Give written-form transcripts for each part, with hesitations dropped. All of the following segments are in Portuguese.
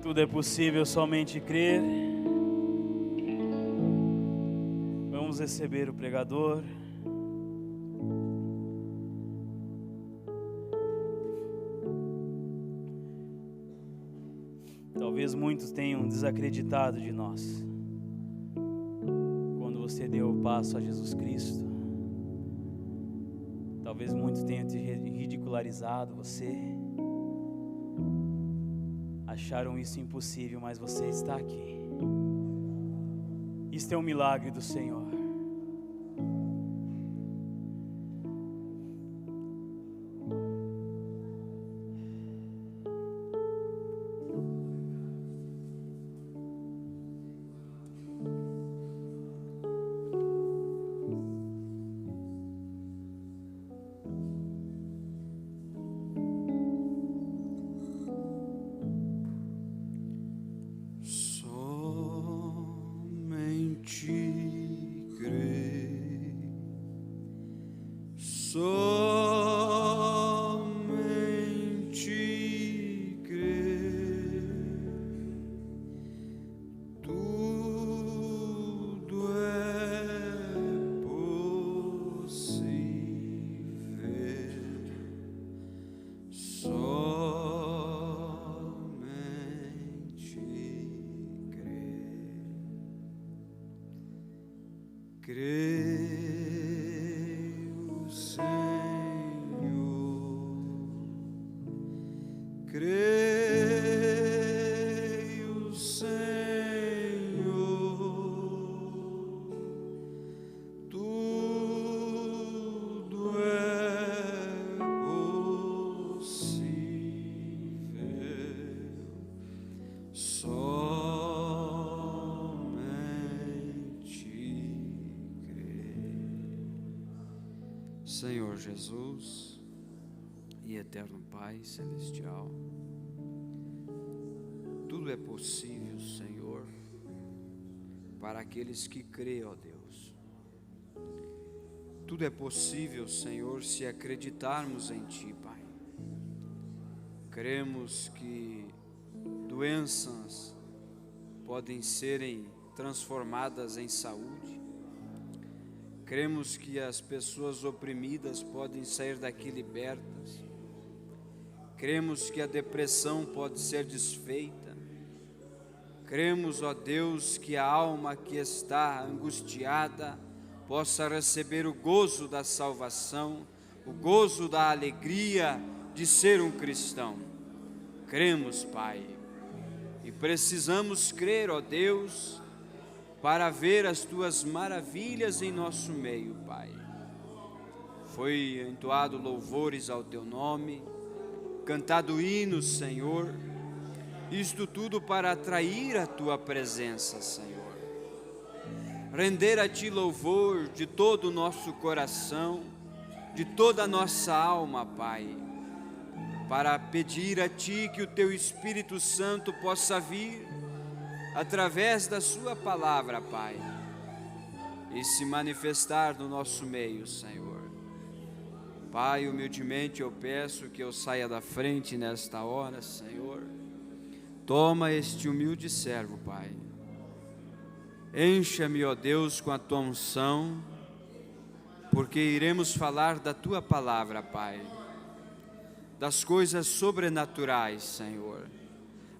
Tudo é possível, somente crer. Vamos receber o pregador. Talvez muitos tenham desacreditado de nós quando você deu o passo a Jesus Cristo. Talvez muitos tenham te ridicularizado você. Acharam isso impossível, mas você está aqui. Isto é um milagre do Senhor. Creio, Senhor, creio, Senhor, tudo é possível, Senhor Jesus e eterno Pai Celestial, tudo é possível, Senhor, para aqueles que creem, ó Deus. Tudo é possível, Senhor, se acreditarmos em Ti, Pai. Cremos que doenças podem serem transformadas em saúde. Cremos que as pessoas oprimidas podem sair daqui libertas. Cremos que a depressão pode ser desfeita. Cremos, ó Deus, que a alma que está angustiada possa receber o gozo da salvação, o gozo da alegria de ser um cristão. Cremos, Pai, e precisamos crer, ó Deus, para ver as Tuas maravilhas em nosso meio, Pai. Foi entoado louvores ao Teu nome, cantado hinos, Senhor, isto tudo para atrair a Tua presença, Senhor. Render a Ti louvor de todo o nosso coração, de toda a nossa alma, Pai, para pedir a Ti que o Teu Espírito Santo possa vir através da Sua palavra, Pai, e se manifestar no nosso meio, Senhor. Pai, humildemente eu peço que eu saia da frente nesta hora, Senhor. Toma este humilde servo, Pai. Encha-me, ó Deus, com a Tua unção, porque iremos falar da Tua palavra, Pai, das coisas sobrenaturais, Senhor.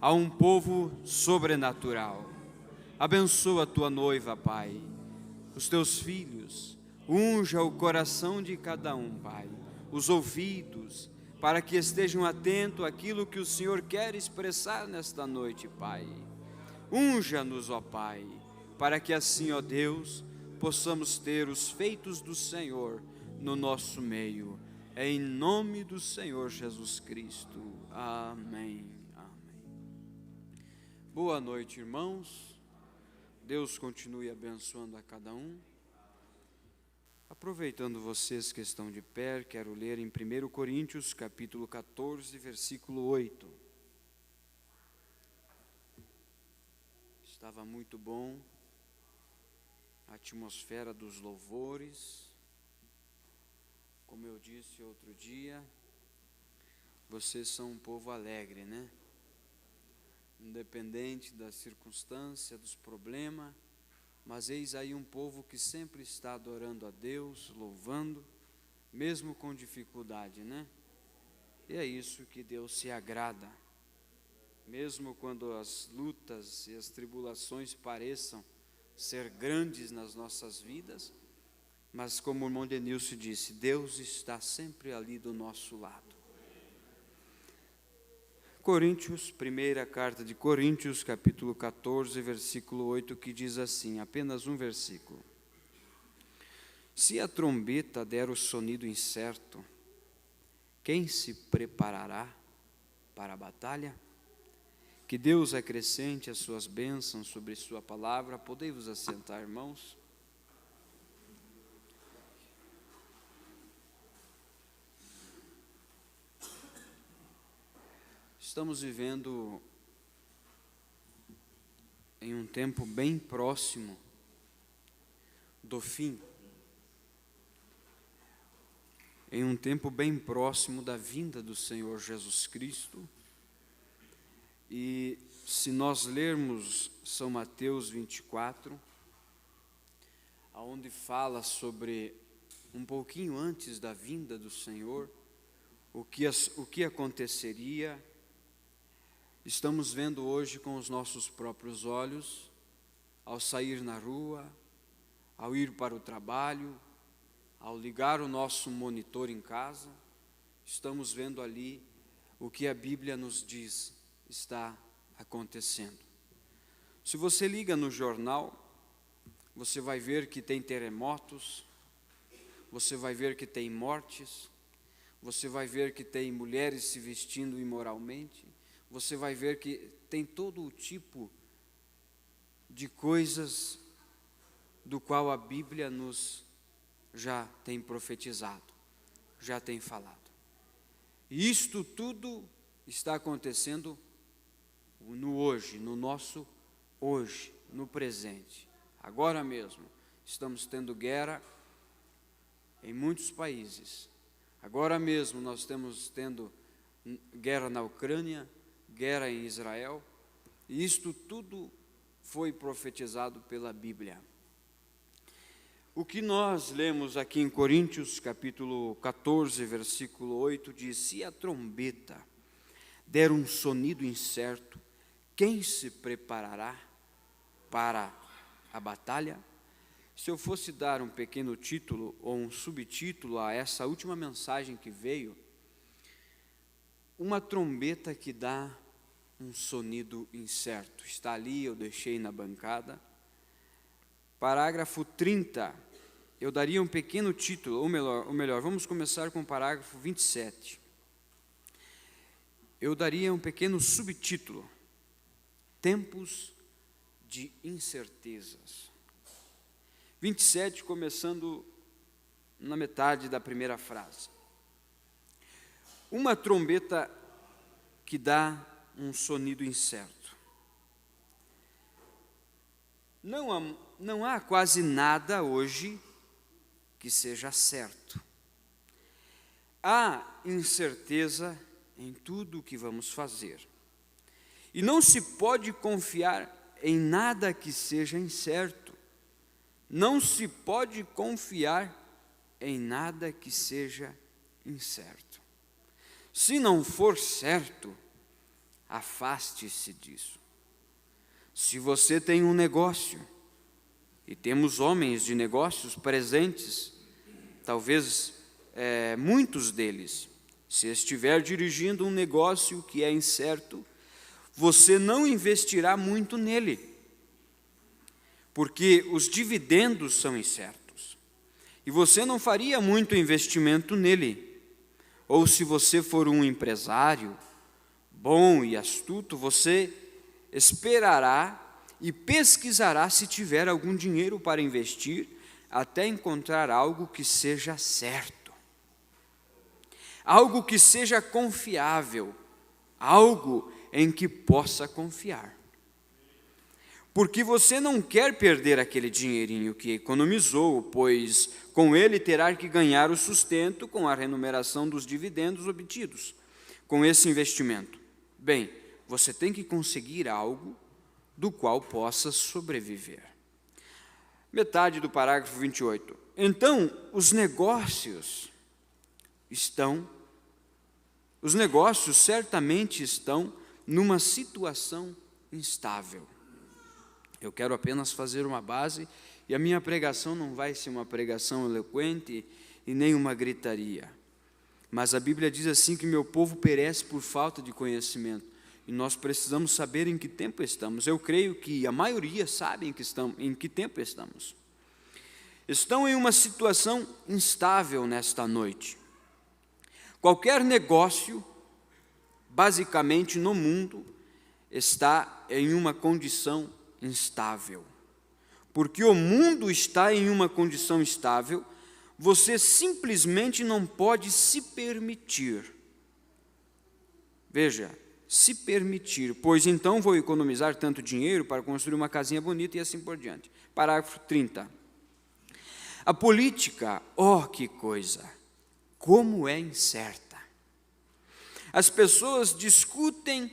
A um povo sobrenatural. Abençoa a Tua noiva, Pai, os Teus filhos, unja o coração de cada um, Pai, os ouvidos, para que estejam atentos àquilo que o Senhor quer expressar nesta noite, Pai. Unja-nos, ó Pai, para que assim, ó Deus, possamos ter os feitos do Senhor no nosso meio. Em nome do Senhor Jesus Cristo. Amém. Boa noite, irmãos. Deus continue abençoando a cada um. Aproveitando vocês que estão de pé, quero ler em 1 Coríntios, capítulo 14, versículo 8. Estava muito bom a atmosfera dos louvores. Como eu disse outro dia, vocês são um povo alegre, né? independente da circunstância, dos problemas, mas eis aí um povo que sempre está adorando a Deus, louvando, mesmo com dificuldade, né? E é isso que Deus se agrada. Mesmo quando as lutas e as tribulações pareçam ser grandes nas nossas vidas, mas como o irmão Denilson disse, Deus está sempre ali do nosso lado. Coríntios, primeira carta de Coríntios, capítulo 14, versículo 8, que diz assim, apenas um versículo. Se a trombeta der o sonido incerto, quem se preparará para a batalha? Que Deus acrescente as suas bênçãos sobre sua palavra. Podei-vos assentar, irmãos? Estamos vivendo em um tempo bem próximo do fim, em um tempo bem próximo da vinda do Senhor Jesus Cristo. E se nós lermos São Mateus 24, onde fala sobre um pouquinho antes da vinda do Senhor, o que aconteceria, estamos vendo hoje com os nossos próprios olhos, ao sair na rua, ao ir para o trabalho, ao ligar o nosso monitor em casa, estamos vendo ali o que a Bíblia nos diz está acontecendo. Se você liga no jornal, você vai ver que tem terremotos, você vai ver que tem mortes, você vai ver que tem mulheres se vestindo imoralmente, você vai ver que tem todo o tipo de coisas do qual a Bíblia nos já tem profetizado, já tem falado. E isto tudo está acontecendo no hoje, no nosso hoje, no presente. Agora mesmo, estamos tendo guerra em muitos países. Agora mesmo nós estamos tendo guerra na Ucrânia, guerra em Israel, e isto tudo foi profetizado pela Bíblia. O que nós lemos aqui em Coríntios, capítulo 14, versículo 8, diz, se a trombeta der um sonido incerto, quem se preparará para a batalha? Se eu fosse dar um pequeno título ou um subtítulo a essa última mensagem que veio, uma trombeta que dá um sonido incerto. Está ali, eu deixei na bancada. Parágrafo 30, eu daria um pequeno título, ou melhor, vamos começar com o parágrafo 27. Eu daria um pequeno subtítulo, tempos de incertezas. 27, começando na metade da primeira frase. Uma trombeta que dá um sonido incerto. Não há quase nada hoje que seja certo. Há incerteza em tudo o que vamos fazer. E não se pode confiar em nada que seja incerto. Não se pode confiar em nada que seja incerto. Se não for certo, afaste-se disso. Se você tem um negócio, e temos homens de negócios presentes, talvez muitos deles, se estiver dirigindo um negócio que é incerto, você não investirá muito nele, porque os dividendos são incertos, e você não faria muito investimento nele. Ou se você for um empresário bom e astuto, você esperará e pesquisará se tiver algum dinheiro para investir, até encontrar algo que seja certo, algo que seja confiável, algo em que possa confiar. Porque você não quer perder aquele dinheirinho que economizou, pois com ele terá que ganhar o sustento com a remuneração dos dividendos obtidos com esse investimento. Bem, Você tem que conseguir algo do qual possa sobreviver. Metade do parágrafo 28. Então, os negócios certamente estão numa situação instável. Eu quero apenas fazer uma base, e a minha pregação não vai ser uma pregação eloquente e nem uma gritaria. Mas a Bíblia diz assim que meu povo perece por falta de conhecimento. E nós precisamos saber em que tempo estamos. Eu creio que a maioria sabe em que tempo estamos. Estão em uma situação instável nesta noite. Qualquer negócio, basicamente no mundo, está em uma condição instável. Porque o mundo está em uma condição instável, você simplesmente não pode se permitir. Veja, se permitir, pois então vou economizar tanto dinheiro para construir uma casinha bonita e assim por diante. Parágrafo 30. A política, que coisa, como é incerta. As pessoas discutem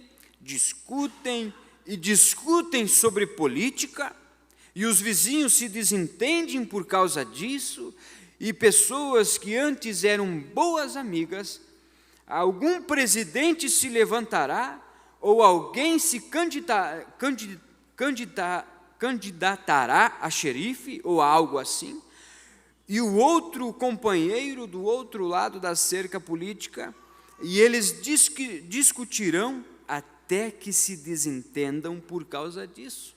sobre política, e os vizinhos se desentendem por causa disso, e pessoas que antes eram boas amigas, algum presidente se levantará, ou alguém se candidatará a xerife, ou a algo assim, e o outro companheiro do outro lado da cerca política, e eles discutirão até que se desentendam por causa disso,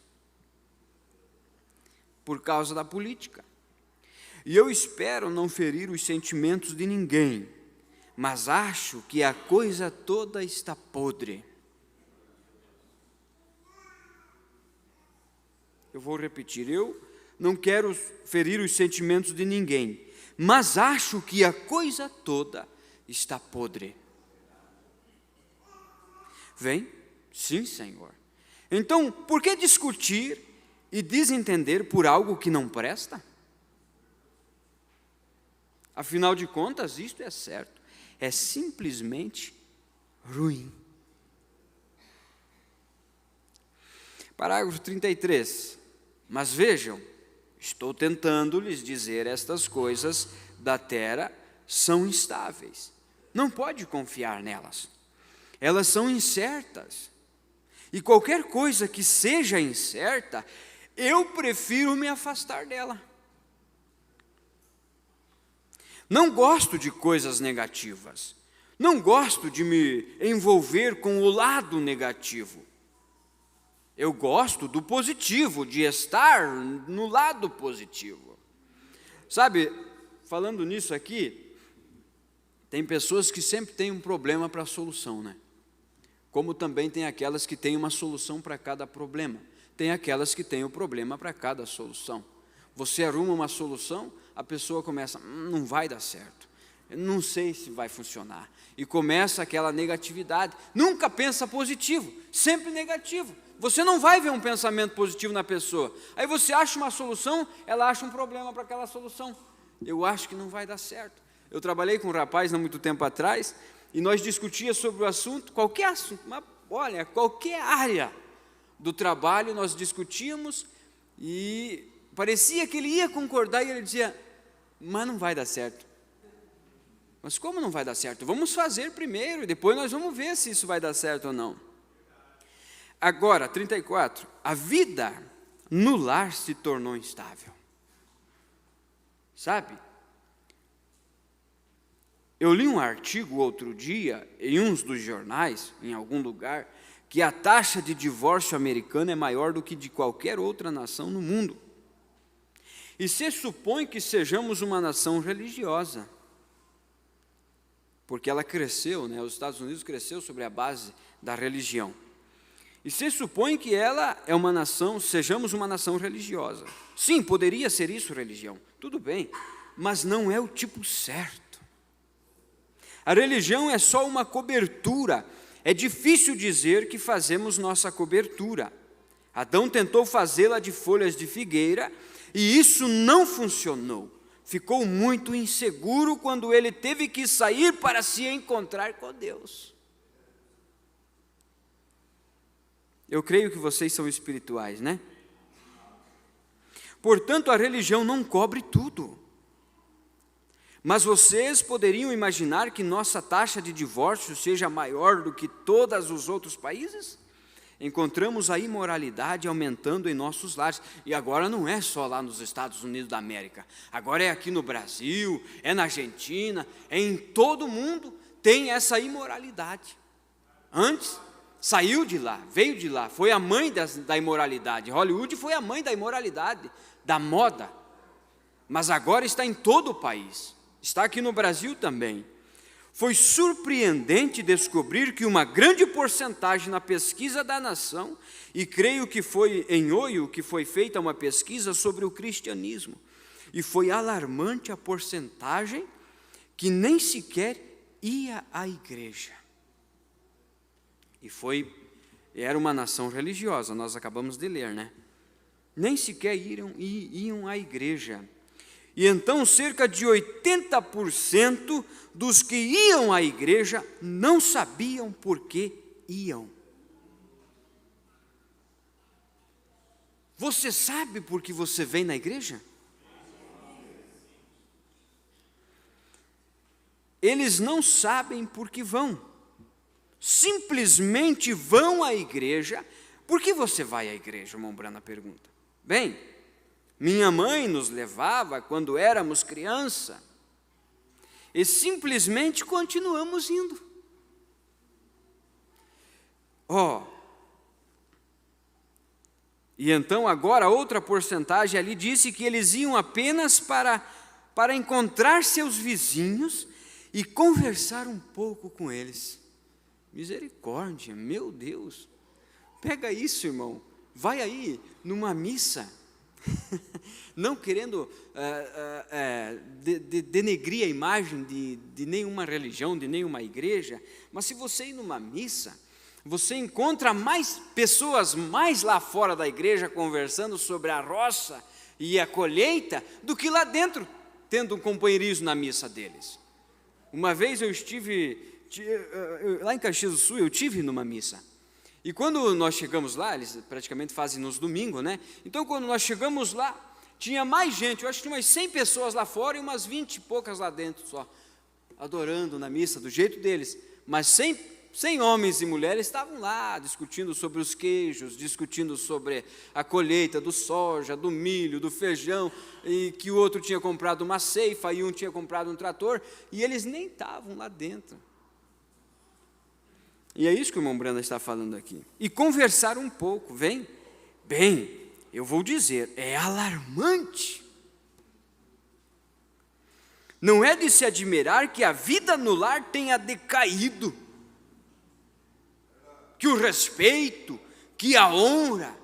por causa da política. E eu espero não ferir os sentimentos de ninguém, mas acho que a coisa toda está podre. Eu vou repetir, eu não quero ferir os sentimentos de ninguém, mas acho que a coisa toda está podre. Vem? Sim, Senhor. Então, por que discutir e desentender por algo que não presta? Afinal de contas, isto é certo, é simplesmente ruim. Parágrafo 33. Mas vejam, estou tentando lhes dizer estas coisas da terra são instáveis. Não pode confiar nelas. Elas são incertas. E qualquer coisa que seja incerta, eu prefiro me afastar dela. Não gosto de coisas negativas. Não gosto de me envolver com o lado negativo. Eu gosto do positivo, de estar no lado positivo. Sabe, falando nisso aqui, tem pessoas que sempre têm um problema para a solução, né? Como também tem aquelas que têm uma solução para cada problema. Tem aquelas que têm o problema para cada solução. Você arruma uma solução, a pessoa começa, não vai dar certo, eu não sei se vai funcionar. E começa aquela negatividade. Nunca pensa positivo, sempre negativo. Você não vai ver um pensamento positivo na pessoa. Aí você acha uma solução, ela acha um problema para aquela solução. Eu acho que não vai dar certo. Eu trabalhei com um rapaz há muito tempo atrás, e nós discutíamos sobre o assunto, qualquer assunto, mas olha, qualquer área do trabalho nós discutíamos, e parecia que ele ia concordar, e ele dizia, mas não vai dar certo. Mas como não vai dar certo? Vamos fazer primeiro, e depois nós vamos ver se isso vai dar certo ou não. Agora, 34, a vida no lar se tornou instável. Sabe? Eu li um artigo outro dia, em um dos jornais, em algum lugar, que a taxa de divórcio americana é maior do que de qualquer outra nação no mundo. E se supõe que sejamos uma nação religiosa, porque ela cresceu, né? Os Estados Unidos cresceu sobre a base da religião. E se supõe que ela é uma nação, sejamos uma nação religiosa. Sim, poderia ser isso religião, tudo bem, mas não é o tipo certo. A religião é só uma cobertura. É difícil dizer que fazemos nossa cobertura. Adão tentou fazê-la de folhas de figueira e isso não funcionou. Ficou muito inseguro quando ele teve que sair para se encontrar com Deus. Eu creio que vocês são espirituais, né? Portanto, a religião não cobre tudo. Mas vocês poderiam imaginar que nossa taxa de divórcio seja maior do que todos os outros países? Encontramos a imoralidade aumentando em nossos lares. E agora não é só lá nos Estados Unidos da América. Agora é aqui no Brasil, é na Argentina, é em todo mundo tem essa imoralidade. Antes, saiu de lá, veio de lá, foi a mãe da imoralidade. Hollywood foi a mãe da imoralidade, da moda. Mas agora está em todo o país. Está aqui no Brasil também. Foi surpreendente descobrir que uma grande porcentagem na pesquisa da nação, e creio que foi em Oio que foi feita uma pesquisa sobre o cristianismo, e foi alarmante a porcentagem que nem sequer ia à igreja. Era uma nação religiosa, nós acabamos de ler, né? Nem sequer iam à igreja. E então cerca de 80% dos que iam à igreja não sabiam por que iam. Você sabe por que você vem na igreja? Eles não sabem por que vão. Simplesmente vão à igreja. Por que você vai à igreja? O Mombrana pergunta. Bem, minha mãe nos levava quando éramos criança. E simplesmente continuamos indo. E então agora outra porcentagem ali disse que eles iam apenas para encontrar seus vizinhos e conversar um pouco com eles. Misericórdia, meu Deus. Pega isso, irmão. Vai aí numa missa. Não querendo denegrir a imagem de nenhuma religião, de nenhuma igreja, mas se você ir numa missa, você encontra mais pessoas mais lá fora da igreja conversando sobre a roça e a colheita do que lá dentro, tendo um companheirismo na missa deles. Uma vez eu estive lá em Caxias do Sul, eu estive numa missa. E quando nós chegamos lá, eles praticamente fazem nos domingos, né? Então, quando nós chegamos lá, tinha mais gente, eu acho que tinha umas 100 pessoas lá fora e umas 20 e poucas lá dentro só, adorando na missa, do jeito deles. Mas 100 homens e mulheres estavam lá, discutindo sobre os queijos, discutindo sobre a colheita do soja, do milho, do feijão, e que o outro tinha comprado uma ceifa e um tinha comprado um trator, e eles nem estavam lá dentro. E é isso que o irmão Branda está falando aqui. E conversar um pouco, bem, eu vou dizer, é alarmante. Não é de se admirar que a vida no lar tenha decaído, que o respeito, que a honra,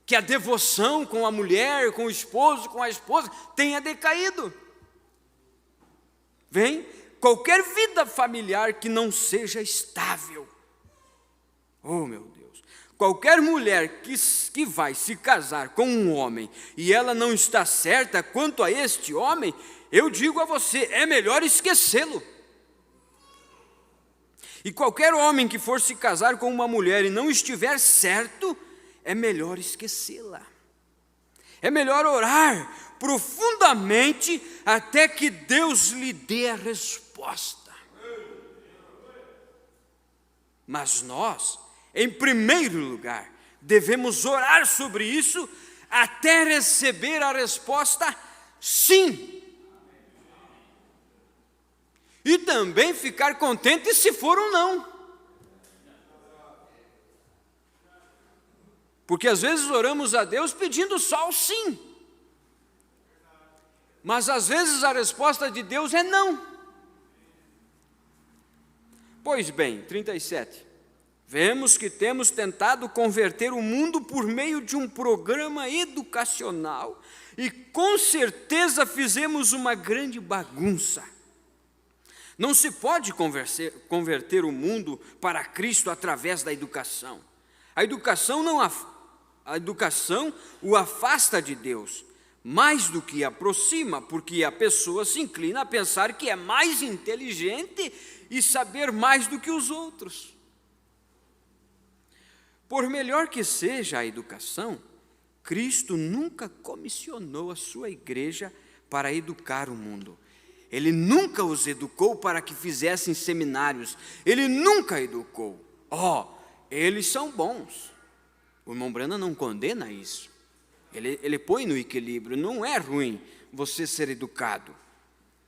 que a devoção com a mulher, com o esposo, com a esposa, tenha decaído. Qualquer vida familiar que não seja estável. Oh, meu Deus. Qualquer mulher que vai se casar com um homem e ela não está certa quanto a este homem, eu digo a você, é melhor esquecê-lo. E qualquer homem que for se casar com uma mulher e não estiver certo, é melhor esquecê-la. É melhor orar profundamente até que Deus lhe dê a resposta. Mas nós, em primeiro lugar, devemos orar sobre isso até receber a resposta sim. E também ficar contente se for um não. Porque às vezes oramos a Deus pedindo só o sim. Mas às vezes a resposta de Deus é não. Pois bem, 37. Vemos que temos tentado converter o mundo por meio de um programa educacional e com certeza fizemos uma grande bagunça. Não se pode converter o mundo para Cristo através da educação. A educação o afasta de Deus, mais do que aproxima, porque a pessoa se inclina a pensar que é mais inteligente e saber mais do que os outros. Por melhor que seja a educação, Cristo nunca comissionou a sua igreja para educar o mundo. Ele nunca os educou para que fizessem seminários. Ele nunca educou. Eles são bons. O irmão Branham não condena isso. Ele põe no equilíbrio. Não é ruim você ser educado.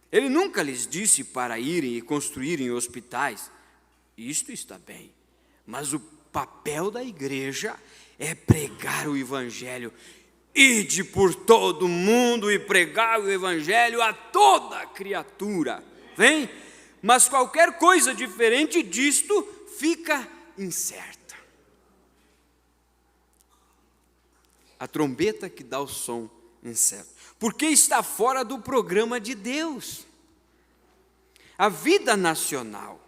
Ele nunca lhes disse para irem e construírem hospitais. Isto está bem. Mas o papel da igreja é pregar o evangelho. Ide por todo mundo e pregar o evangelho a toda criatura. Vem? Mas qualquer coisa diferente disto fica incerta. A trombeta que dá o som incerto. Porque está fora do programa de Deus. A vida nacional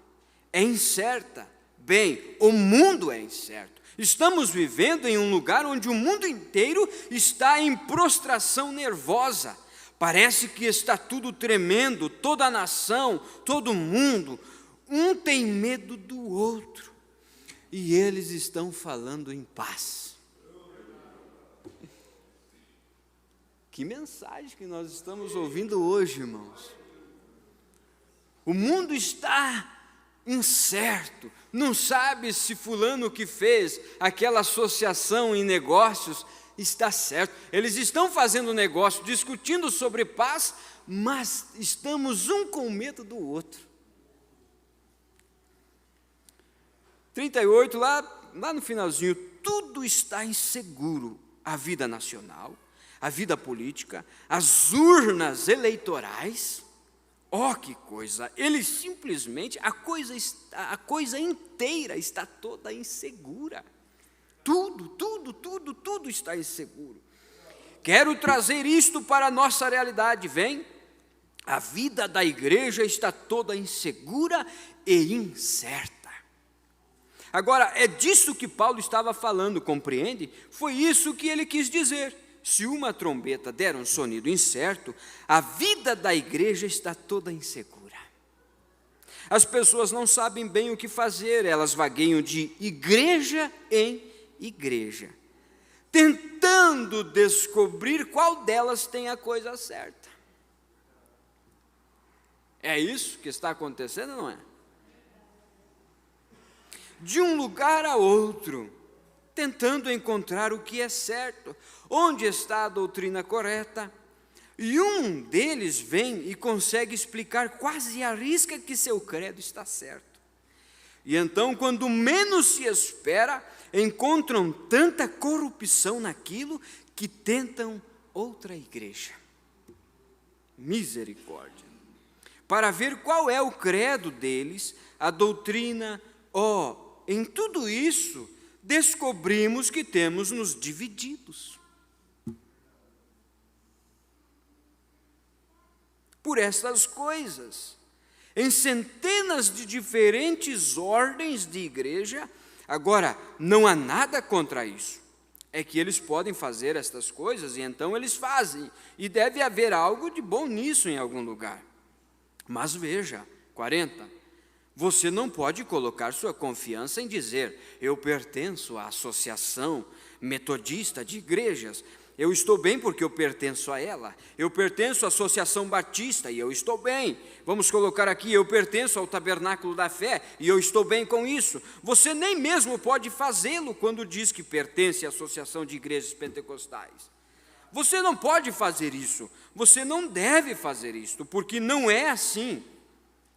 é incerta. Bem, o mundo é incerto. Estamos vivendo em um lugar onde o mundo inteiro está em prostração nervosa. Parece que está tudo tremendo, toda a nação, todo mundo. Um tem medo do outro. E eles estão falando em paz. Que mensagem que nós estamos ouvindo hoje, irmãos. O mundo está incerto, não sabe se fulano que fez aquela associação em negócios está certo. Eles estão fazendo negócio, discutindo sobre paz, mas estamos um com medo do outro. 38, lá no finalzinho, tudo está inseguro. A vida nacional, a vida política, as urnas eleitorais. Que coisa! Eles simplesmente, a coisa inteira está toda insegura. Tudo está inseguro. Quero trazer isto para a nossa realidade, vem? A vida da igreja está toda insegura e incerta. Agora, é disso que Paulo estava falando, compreende? Foi isso que ele quis dizer. Se uma trombeta der um sonido incerto, a vida da igreja está toda insegura. As pessoas não sabem bem o que fazer, elas vagueiam de igreja em igreja, tentando descobrir qual delas tem a coisa certa. É isso que está acontecendo, não é? De um lugar a outro, tentando encontrar o que é certo, onde está a doutrina correta, e um deles vem e consegue explicar quase à risca que seu credo está certo. E então, quando menos se espera, encontram tanta corrupção naquilo que tentam outra igreja. Misericórdia. Para ver qual é o credo deles, a doutrina, em tudo isso, descobrimos que temos nos divididos. Por estas coisas, em centenas de diferentes ordens de igreja. Agora, não há nada contra isso. É que eles podem fazer estas coisas e então eles fazem. E deve haver algo de bom nisso em algum lugar. Mas veja, 40. Você não pode colocar sua confiança em dizer: eu pertenço à associação metodista de igrejas. Eu estou bem porque eu pertenço a ela. Eu pertenço à Associação Batista e eu estou bem. Vamos colocar aqui: eu pertenço ao Tabernáculo da Fé e eu estou bem com isso. Você nem mesmo pode fazê-lo quando diz que pertence à Associação de Igrejas Pentecostais. Você não pode fazer isso. Você não deve fazer isso, porque não é assim.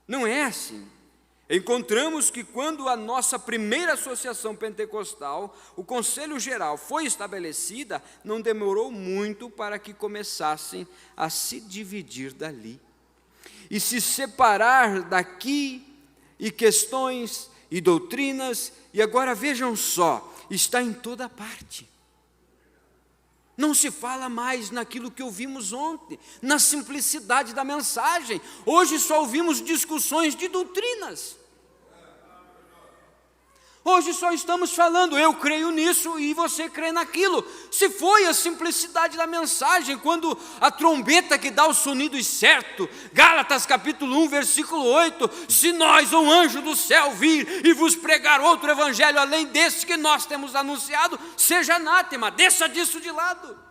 Não é assim. Encontramos que quando a nossa primeira associação pentecostal, o Conselho Geral, foi estabelecida, não demorou muito para que começassem a se dividir dali e se separar daqui, e questões e doutrinas, e agora vejam só, está em toda parte. Não se fala mais naquilo que ouvimos ontem, na simplicidade da mensagem. Hoje só ouvimos discussões de doutrinas. Hoje só estamos falando, eu creio nisso e você crê naquilo. Se foi a simplicidade da mensagem, quando a trombeta que dá o sonido certo, Gálatas capítulo 1, versículo 8, se nós ou um anjo do céu vir e vos pregar outro evangelho além desse que nós temos anunciado, seja anátema, deixa disso de lado.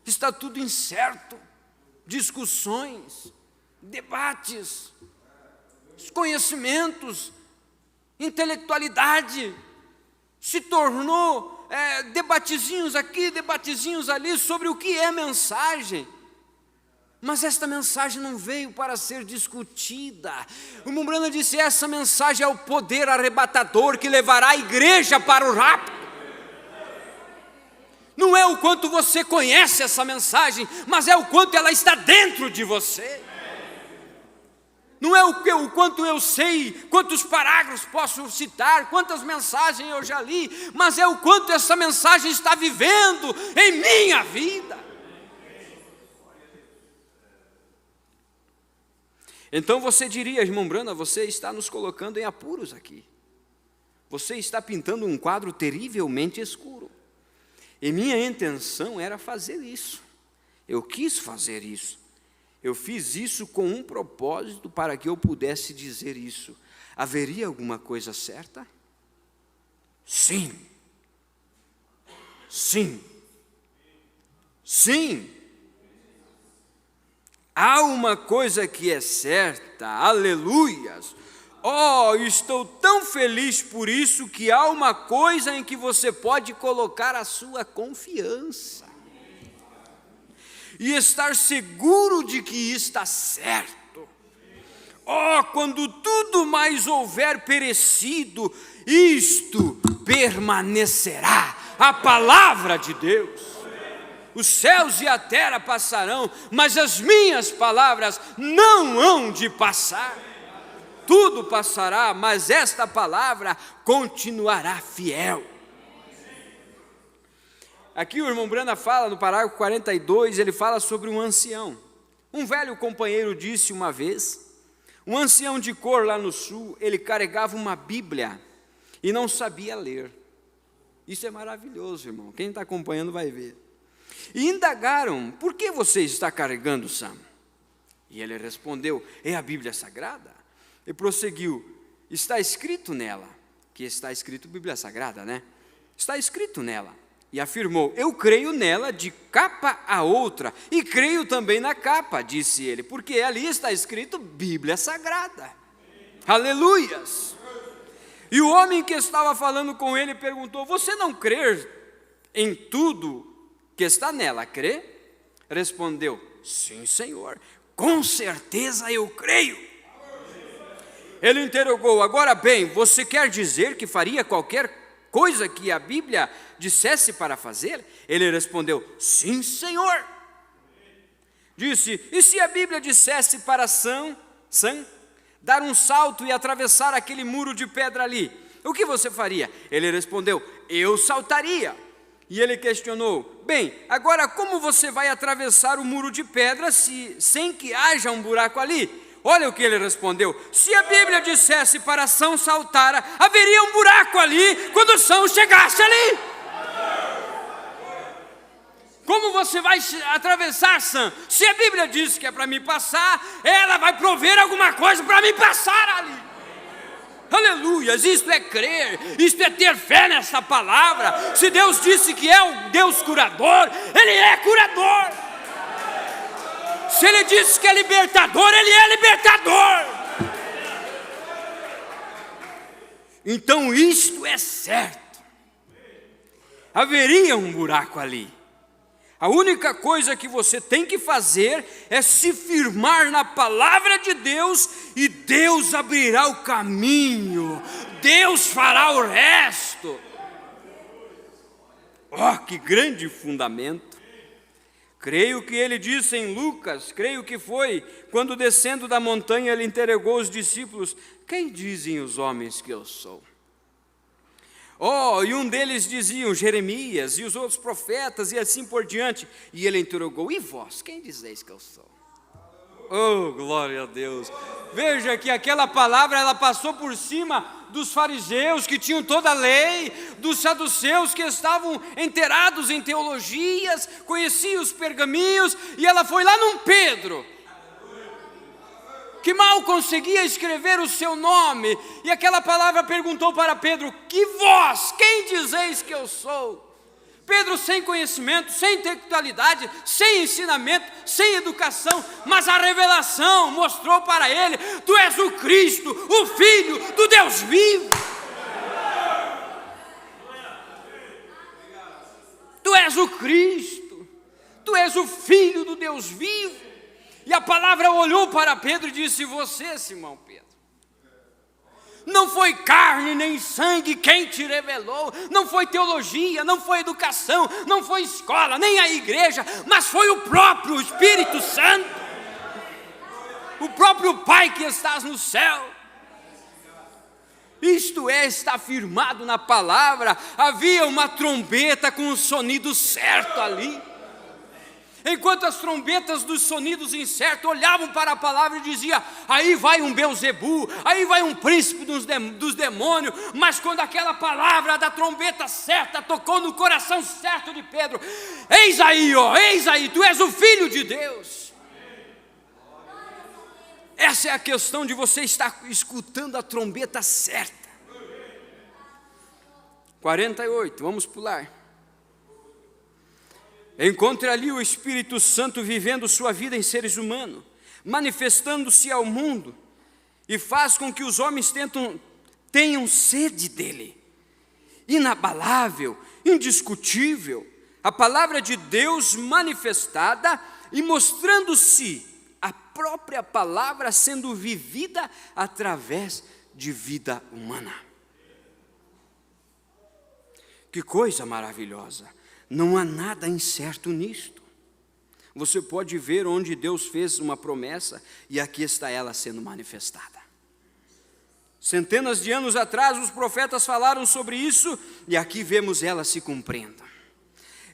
Está tudo incerto, discussões, debates, conhecimentos, intelectualidade, se tornou debatezinhos aqui, debatezinhos ali sobre o que é mensagem. Mas esta mensagem não veio para ser discutida. O irmão Branham disse, essa mensagem é o poder arrebatador que levará a igreja para o rapto. Não é o quanto você conhece essa mensagem, mas é o quanto ela está dentro de você. Não é o quanto eu sei, quantos parágrafos posso citar, quantas mensagens eu já li, mas é o quanto essa mensagem está vivendo em minha vida. Então você diria, irmão Branham, você está nos colocando em apuros aqui. Você está pintando um quadro terrivelmente escuro. E minha intenção era fazer isso. Eu quis fazer isso. Eu fiz isso com um propósito para que eu pudesse dizer isso. Haveria alguma coisa certa? Sim. Sim. Sim. Há uma coisa que é certa, aleluias. Oh, estou tão feliz por isso que há uma coisa em que você pode colocar a sua confiança. E estar seguro de que está certo. Oh, quando tudo mais houver perecido, isto permanecerá, a palavra de Deus. Os céus e a terra passarão, mas as minhas palavras não hão de passar. Tudo passará, mas esta palavra continuará fiel. Aqui o irmão Branham fala, no parágrafo 42, ele fala sobre um ancião. Um velho companheiro disse uma vez, um ancião de cor lá no sul, ele carregava uma Bíblia e não sabia ler. Isso é maravilhoso, irmão. Quem está acompanhando vai ver. E indagaram, por que você está carregando, Sam? E ele respondeu, é a Bíblia Sagrada. E prosseguiu, está escrito nela, que está escrito Bíblia Sagrada, né? Está escrito nela. E afirmou, eu creio nela de capa a outra, e creio também na capa, disse ele, porque ali está escrito Bíblia Sagrada. Aleluias! E o homem que estava falando com ele perguntou, você não crê em tudo que está nela, crê? Respondeu, sim, Senhor, com certeza eu creio. Ele interrogou, agora bem, você quer dizer que faria qualquer coisa que a Bíblia dissesse para fazer? Ele respondeu, sim, Senhor. Disse, e se a Bíblia dissesse para Sam dar um salto e atravessar aquele muro de pedra ali, o que você faria? Ele respondeu, eu saltaria. E ele questionou, bem, agora como você vai atravessar o muro de pedra sem que haja um buraco ali? Olha o que ele respondeu, se a Bíblia dissesse para São saltar, haveria um buraco ali quando São chegasse ali. Como você vai atravessar, Sam? Se a Bíblia diz que é para me passar, ela vai prover alguma coisa para me passar ali. Aleluias, isto é crer, isto é ter fé nessa palavra. Se Deus disse que é o Deus curador, Ele é curador. Se Ele disse que é libertador, Ele é libertador. Então isto é certo. Haveria um buraco ali. A única coisa que você tem que fazer é se firmar na palavra de Deus e Deus abrirá o caminho. Deus fará o resto. Oh, que grande fundamento. Creio que ele disse em Lucas, creio que foi, quando descendo da montanha ele interrogou os discípulos, quem dizem os homens que eu sou? Oh, e um deles diziam Jeremias, e os outros profetas, e assim por diante. E ele interrogou, e vós, quem dizeis que eu sou? Oh, glória a Deus. Veja que aquela palavra, ela passou por cima dos fariseus que tinham toda a lei, dos saduceus que estavam inteirados em teologias, conheciam os pergaminhos, e ela foi lá num Pedro, que mal conseguia escrever o seu nome, e aquela palavra perguntou para Pedro: que vós, quem dizeis que eu sou? Pedro, sem conhecimento, sem intelectualidade, sem ensinamento, sem educação, mas a revelação mostrou para ele: tu és o Cristo, o Filho do Deus vivo. Tu és o Cristo, tu és o Filho do Deus vivo. E a palavra olhou para Pedro e disse: você, Simão Pedro, não foi carne nem sangue quem te revelou, não foi teologia, não foi educação, não foi escola, nem a igreja, mas foi o próprio Espírito Santo, o próprio Pai que estás no céu. Isto é, está afirmado na palavra. Havia uma trombeta com o sonido certo ali. Enquanto as trombetas dos sonidos incertos olhavam para a palavra e diziam: aí vai um Belzebu, aí vai um príncipe dos demônios. Mas quando aquela palavra da trombeta certa tocou no coração certo de Pedro: eis aí, ó, eis aí, tu és o Filho de Deus. Essa é a questão de você estar escutando a trombeta certa. 48, vamos pular. Encontre ali o Espírito Santo vivendo sua vida em seres humanos, manifestando-se ao mundo, e faz com que os homens tenham sede dele. Inabalável, indiscutível, a palavra de Deus manifestada e mostrando-se a própria palavra sendo vivida através de vida humana. Que coisa maravilhosa! Não há nada incerto nisto. Você pode ver onde Deus fez uma promessa e aqui está ela sendo manifestada. Centenas de anos atrás os profetas falaram sobre isso e aqui vemos ela se cumprindo.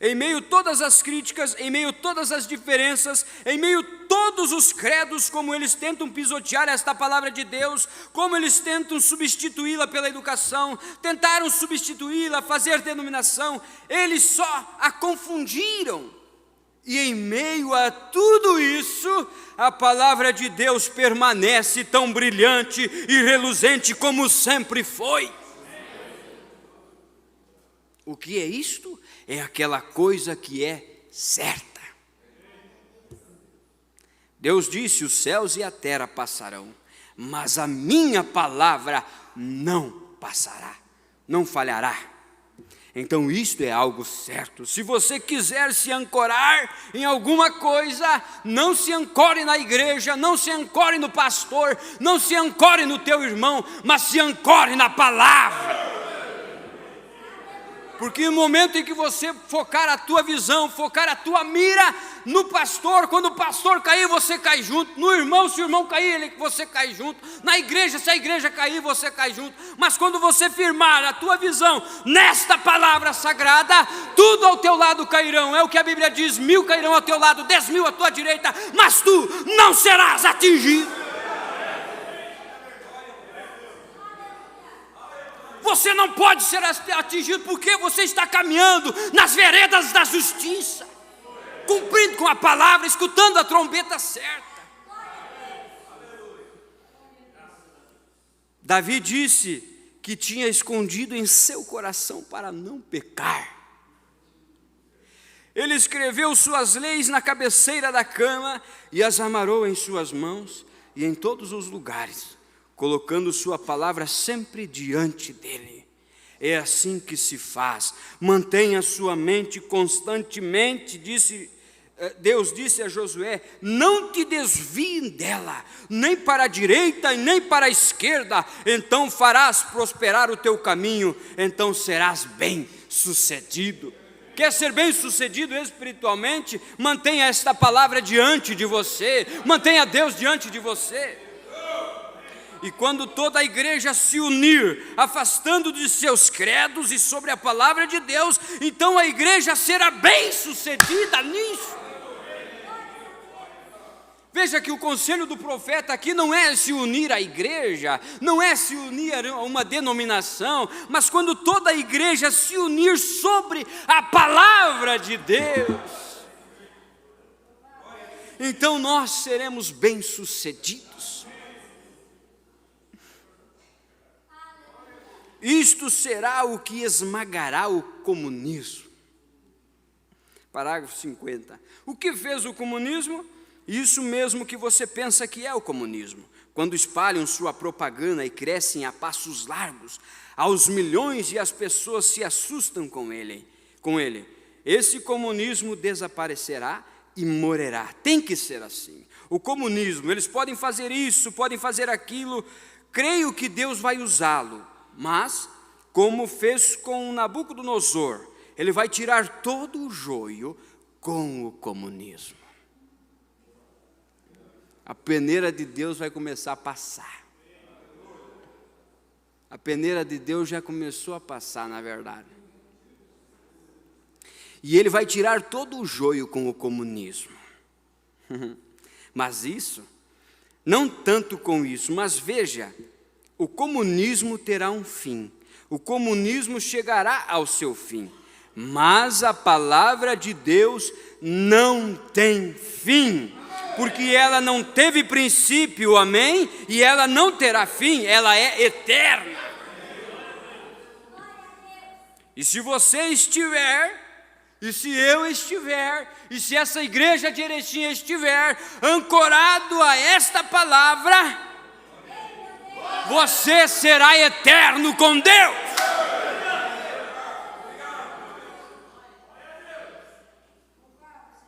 Em meio a todas as críticas, em meio a todas as diferenças, em meio a todos os credos, como eles tentam pisotear esta palavra de Deus, como eles tentam substituí-la pela educação, tentaram substituí-la, fazer denominação, eles só a confundiram. E em meio a tudo isso, a palavra de Deus permanece tão brilhante e reluzente como sempre foi. O que é isto? É aquela coisa que é certa. Deus disse: os céus e a terra passarão, mas a minha palavra não passará, não falhará. Então isto é algo certo. Se você quiser se ancorar em alguma coisa, não se ancore na igreja, não se ancore no pastor, não se ancore no teu irmão, mas se ancore na palavra. Porque no momento em que você focar a tua visão, focar a tua mira no pastor, quando o pastor cair, você cai junto. No irmão, se o irmão cair, você cai junto. Na igreja, se a igreja cair, você cai junto. Mas quando você firmar a tua visão nesta palavra sagrada, tudo ao teu lado cairão. É o que a Bíblia diz: 1000 cairão ao teu lado, 10.000 à tua direita, mas tu não serás atingido. Você não pode ser atingido porque você está caminhando nas veredas da justiça, cumprindo com a palavra, escutando a trombeta certa. Davi disse que tinha escondido em seu coração para não pecar. Ele escreveu suas leis na cabeceira da cama e as amarrou em suas mãos e em todos os lugares, colocando sua palavra sempre diante dele. É assim que se faz. Mantenha sua mente constantemente, Deus disse a Josué: não te desviem dela, nem para a direita e nem para a esquerda, então farás prosperar o teu caminho, então serás bem sucedido. Quer ser bem sucedido espiritualmente? Mantenha esta palavra diante de você, mantenha Deus diante de você. E quando toda a igreja se unir, afastando de seus credos e sobre a palavra de Deus, então a igreja será bem sucedida nisso. Veja que o conselho do profeta aqui não é se unir à igreja, não é se unir a uma denominação, mas quando toda a igreja se unir sobre a palavra de Deus, então nós seremos bem-sucedidos. Isto será o que esmagará o comunismo. Parágrafo 50. O que fez o comunismo? Isso mesmo que você pensa que é o comunismo. Quando espalham sua propaganda e crescem a passos largos, aos milhões, e as pessoas se assustam com ele. Esse comunismo desaparecerá e morrerá. Tem que ser assim. O comunismo, eles podem fazer isso, podem fazer aquilo. Creio que Deus vai usá-lo, mas como fez com Nabucodonosor, ele vai tirar todo o joio com o comunismo. A peneira de Deus vai começar a passar. A peneira de Deus já começou a passar, na verdade. E ele vai tirar todo o joio com o comunismo. Mas isso, não tanto com isso, mas veja, o comunismo terá um fim. O comunismo chegará ao seu fim. Mas a palavra de Deus não tem fim. Porque ela não teve princípio, amém? E ela não terá fim, ela é eterna. E se você estiver, e se eu estiver, e se essa igreja de Erechim estiver ancorado a esta palavra, você será eterno com Deus.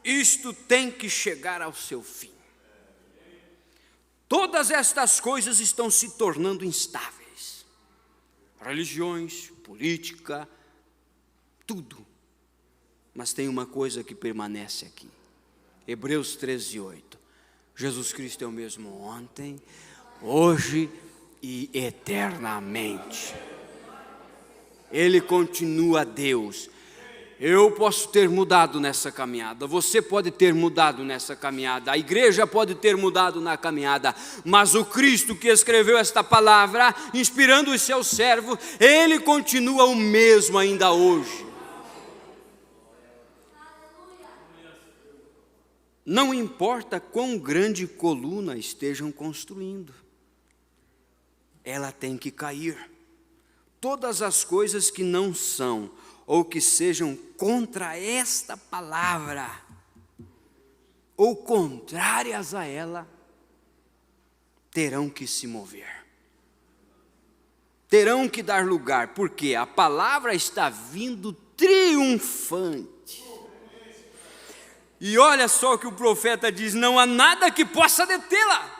Isto tem que chegar ao seu fim. Todas estas coisas estão se tornando instáveis. Religiões, política, tudo. Mas tem uma coisa que permanece aqui. Hebreus 13:8. Jesus Cristo é o mesmo ontem, hoje e eternamente. Ele continua Deus. Eu posso ter mudado nessa caminhada, você pode ter mudado nessa caminhada, a igreja pode ter mudado na caminhada, mas o Cristo que escreveu esta palavra, inspirando os seus servos, ele continua o mesmo ainda hoje. Não importa quão grande coluna estejam construindo, ela tem que cair. Todas as coisas que não são ou que sejam contra esta palavra, ou contrárias a ela, terão que se mover. Terão que dar lugar, porque a palavra está vindo triunfante. E olha só o que o profeta diz: não há nada que possa detê-la.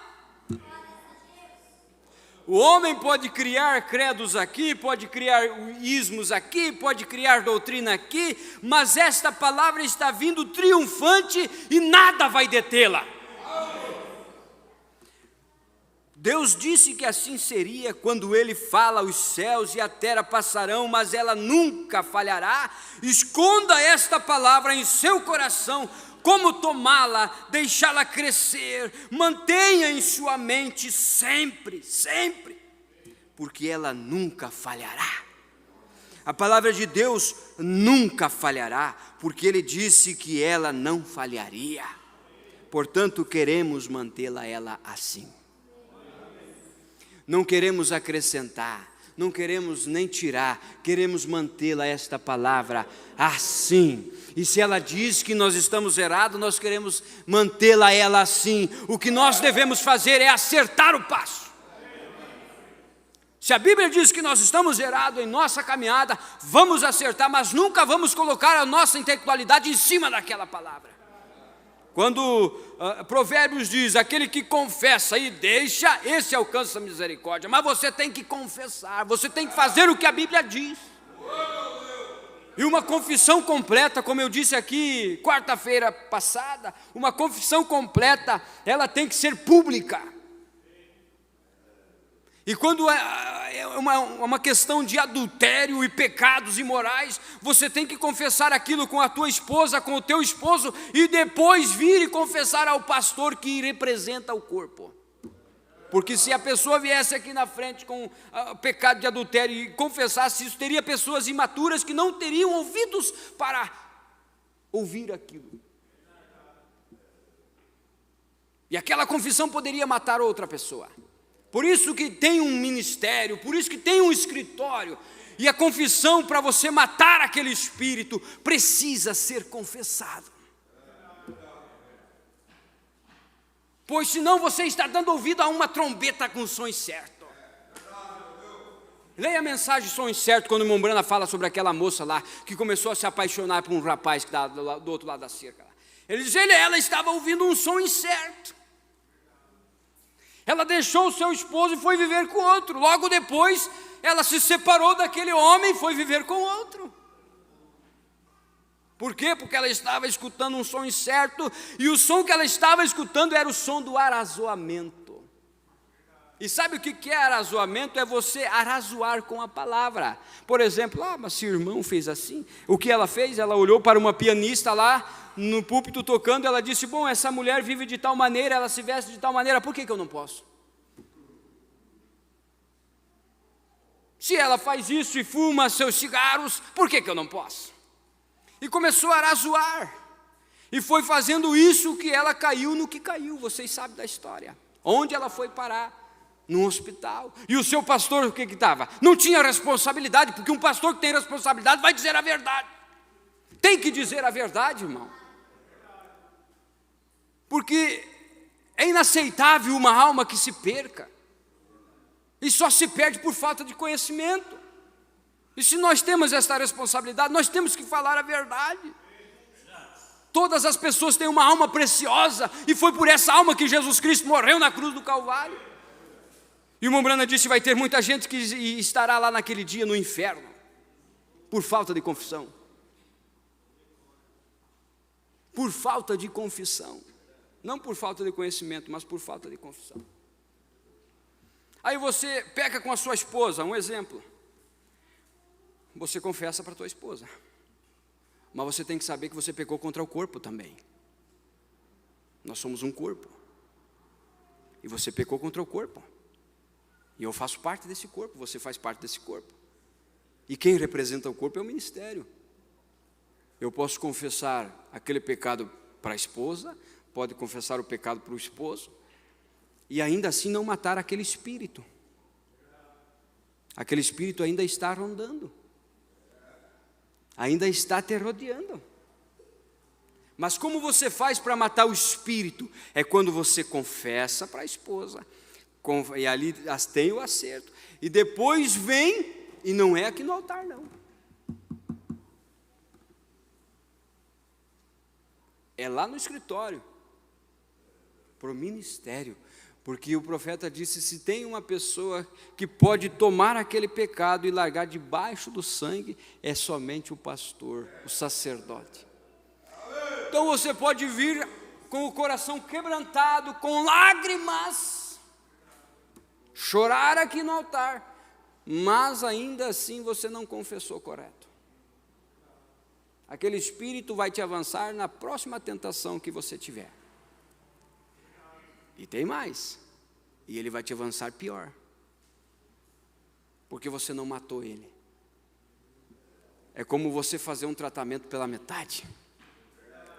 O homem pode criar credos aqui, pode criar ismos aqui, pode criar doutrina aqui, mas esta palavra está vindo triunfante e nada vai detê-la. Deus disse que assim seria quando Ele fala: os céus e a terra passarão, mas ela nunca falhará. Esconda esta palavra em seu coração. Como tomá-la, deixá-la crescer, mantenha em sua mente sempre, sempre, porque ela nunca falhará. A palavra de Deus nunca falhará, porque Ele disse que ela não falharia. Portanto, queremos mantê-la assim. Não queremos acrescentar, não queremos nem tirar, queremos mantê-la esta palavra assim. E se ela diz que nós estamos errados, nós queremos mantê-la assim. O que nós devemos fazer é acertar o passo. Se a Bíblia diz que nós estamos errados em nossa caminhada, vamos acertar, mas nunca vamos colocar a nossa intelectualidade em cima daquela palavra. Quando Provérbios diz: aquele que confessa e deixa, esse alcança a misericórdia. Mas você tem que confessar, você tem que fazer o que a Bíblia diz. E uma confissão completa, como eu disse aqui quarta-feira passada, uma confissão completa, ela tem que ser pública. E quando é uma questão de adultério e pecados imorais, você tem que confessar aquilo com a tua esposa, com o teu esposo, e depois vir e confessar ao pastor que representa o corpo. Porque se a pessoa viesse aqui na frente com pecado de adultério e confessasse isso, teria pessoas imaturas que não teriam ouvidos para ouvir aquilo. E aquela confissão poderia matar outra pessoa. Por isso que tem um ministério, por isso que tem um escritório. E a confissão, para você matar aquele espírito, precisa ser confessado. Pois senão você está dando ouvido a uma trombeta com som incerto. Leia a mensagem som incerto quando o irmão Brana fala sobre aquela moça lá que começou a se apaixonar por um rapaz que está do outro lado da cerca. Ele diz, ela estava ouvindo um som incerto. Ela deixou o seu esposo e foi viver com outro. Logo depois, ela se separou daquele homem e foi viver com outro. Por quê? Porque ela estava escutando um som incerto, e o som que ela estava escutando era o som do arrazoamento. E sabe o que é arrazoamento? É você arrazoar com a palavra. Por exemplo, mas se o irmão fez assim, o que ela fez? Ela olhou para uma pianista lá, no púlpito tocando, ela disse, essa mulher vive de tal maneira, ela se veste de tal maneira, por que eu não posso? Se ela faz isso e fuma seus cigarros, por que eu não posso? E começou a arrazoar, e foi fazendo isso que ela caiu no que caiu, vocês sabem da história, onde ela foi parar? No hospital. E o seu pastor, o que estava? Não tinha responsabilidade, porque um pastor que tem responsabilidade vai dizer a verdade. Tem que dizer a verdade, irmão. Porque é inaceitável uma alma que se perca. E só se perde por falta de conhecimento. E se nós temos essa responsabilidade, nós temos que falar a verdade. Todas as pessoas têm uma alma preciosa, e foi por essa alma que Jesus Cristo morreu na cruz do Calvário. E o irmão Brana disse, vai ter muita gente que estará lá naquele dia no inferno, por falta de confissão. Por falta de confissão. Não por falta de conhecimento, mas por falta de confissão. Aí você peca com a sua esposa, um exemplo. Você confessa para a tua esposa. Mas você tem que saber que você pecou contra o corpo também. Nós somos um corpo. E você pecou contra o corpo. E eu faço parte desse corpo, você faz parte desse corpo. E quem representa o corpo é o ministério. Eu posso confessar aquele pecado para a esposa, pode confessar o pecado para o esposo, e ainda assim não matar aquele espírito. Aquele espírito ainda está rondando, ainda está te rodeando. Mas como você faz para matar o espírito? É quando você confessa para a esposa, e ali tem o acerto, e depois vem, e não é aqui no altar não, é lá no escritório, para o ministério, porque o profeta disse, se tem uma pessoa que pode tomar aquele pecado e largar debaixo do sangue, é somente o pastor, o sacerdote. Então você pode vir com o coração quebrantado, com lágrimas, chorar aqui no altar, mas ainda assim você não confessou correto. Aquele espírito vai te avançar na próxima tentação que você tiver. E tem mais, e ele vai te avançar pior, porque você não matou ele. É como você fazer um tratamento pela metade.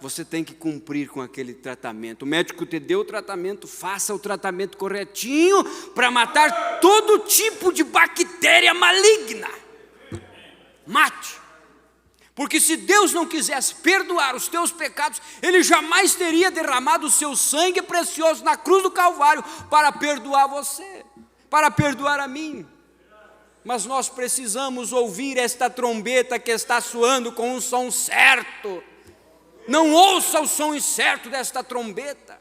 Você tem que cumprir com aquele tratamento. O médico te deu o tratamento, faça o tratamento corretinho para matar todo tipo de bactéria maligna. Mate. Porque se Deus não quisesse perdoar os teus pecados, Ele jamais teria derramado o seu sangue precioso na cruz do Calvário para perdoar você, para perdoar a mim. Mas nós precisamos ouvir esta trombeta que está soando com um som certo. Não ouça o som incerto desta trombeta.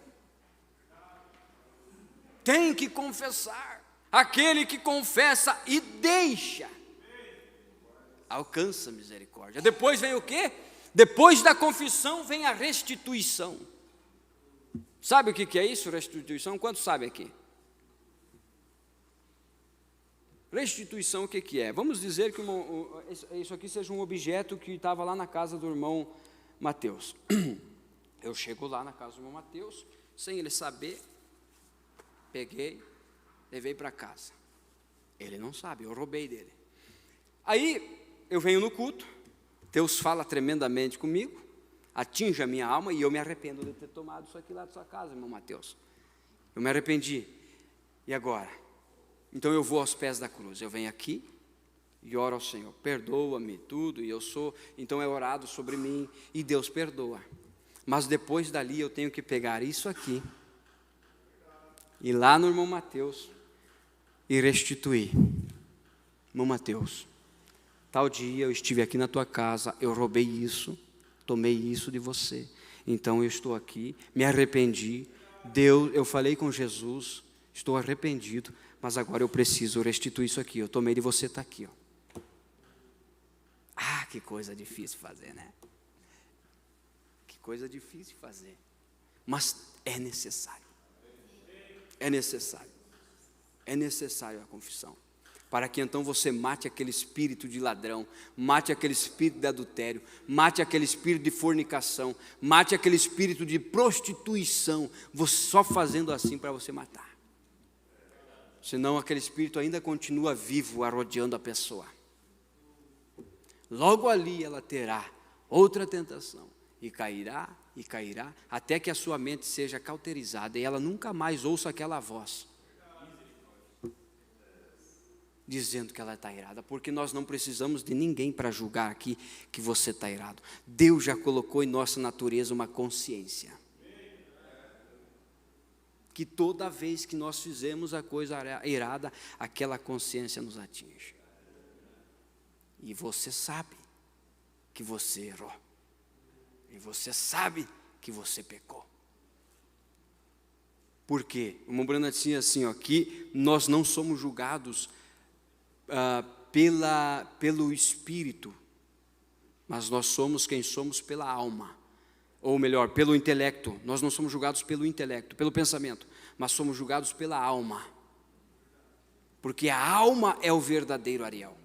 Tem que confessar. Aquele que confessa e deixa, alcança misericórdia. Depois vem o quê? Depois da confissão vem a restituição. Sabe o que é isso, restituição? Quantos sabem aqui? Restituição, o que é? Vamos dizer que isso aqui seja um objeto que estava lá na casa do irmão Mateus. Eu chego lá na casa do irmão Mateus, sem ele saber, peguei, levei para casa. Ele não sabe, eu roubei dele. Aí, eu venho no culto, Deus fala tremendamente comigo, atinge a minha alma e eu me arrependo de ter tomado isso aqui lá da sua casa, irmão Mateus. Eu me arrependi. E agora? Então eu vou aos pés da cruz, eu venho aqui e oro ao Senhor, perdoa-me tudo, e eu sou, então é orado sobre mim, e Deus perdoa. Mas depois dali eu tenho que pegar isso aqui, ir lá no irmão Mateus e restituir. Irmão Mateus, tal dia eu estive aqui na tua casa, eu roubei isso, tomei isso de você, então eu estou aqui, me arrependi, Deus, eu falei com Jesus, estou arrependido, mas agora eu preciso restituir isso aqui, eu tomei de você, está aqui, ó. Ah, que coisa difícil fazer, né? Que coisa difícil fazer, mas é necessário. É necessário. É necessário a confissão, para que então você mate aquele espírito de ladrão, mate aquele espírito de adultério, mate aquele espírito de fornicação, mate aquele espírito de prostituição, só fazendo assim para você matar. Senão aquele espírito ainda continua vivo, rodeando a pessoa. Logo ali ela terá outra tentação, e cairá, até que a sua mente seja cauterizada, e ela nunca mais ouça aquela voz, dizendo que ela está irada, porque nós não precisamos de ninguém para julgar aqui que você está irado. Deus já colocou em nossa natureza uma consciência, que toda vez que nós fizemos a coisa irada, aquela consciência nos atinge. E você sabe que você errou. E você sabe que você pecou. Por quê? O irmão Brana dizia assim, ó, que nós não somos julgados pelo Espírito, mas nós somos quem somos pela alma. Ou melhor, pelo intelecto. Nós não somos julgados pelo intelecto, pelo pensamento, mas somos julgados pela alma. Porque a alma é o verdadeiro Ariel.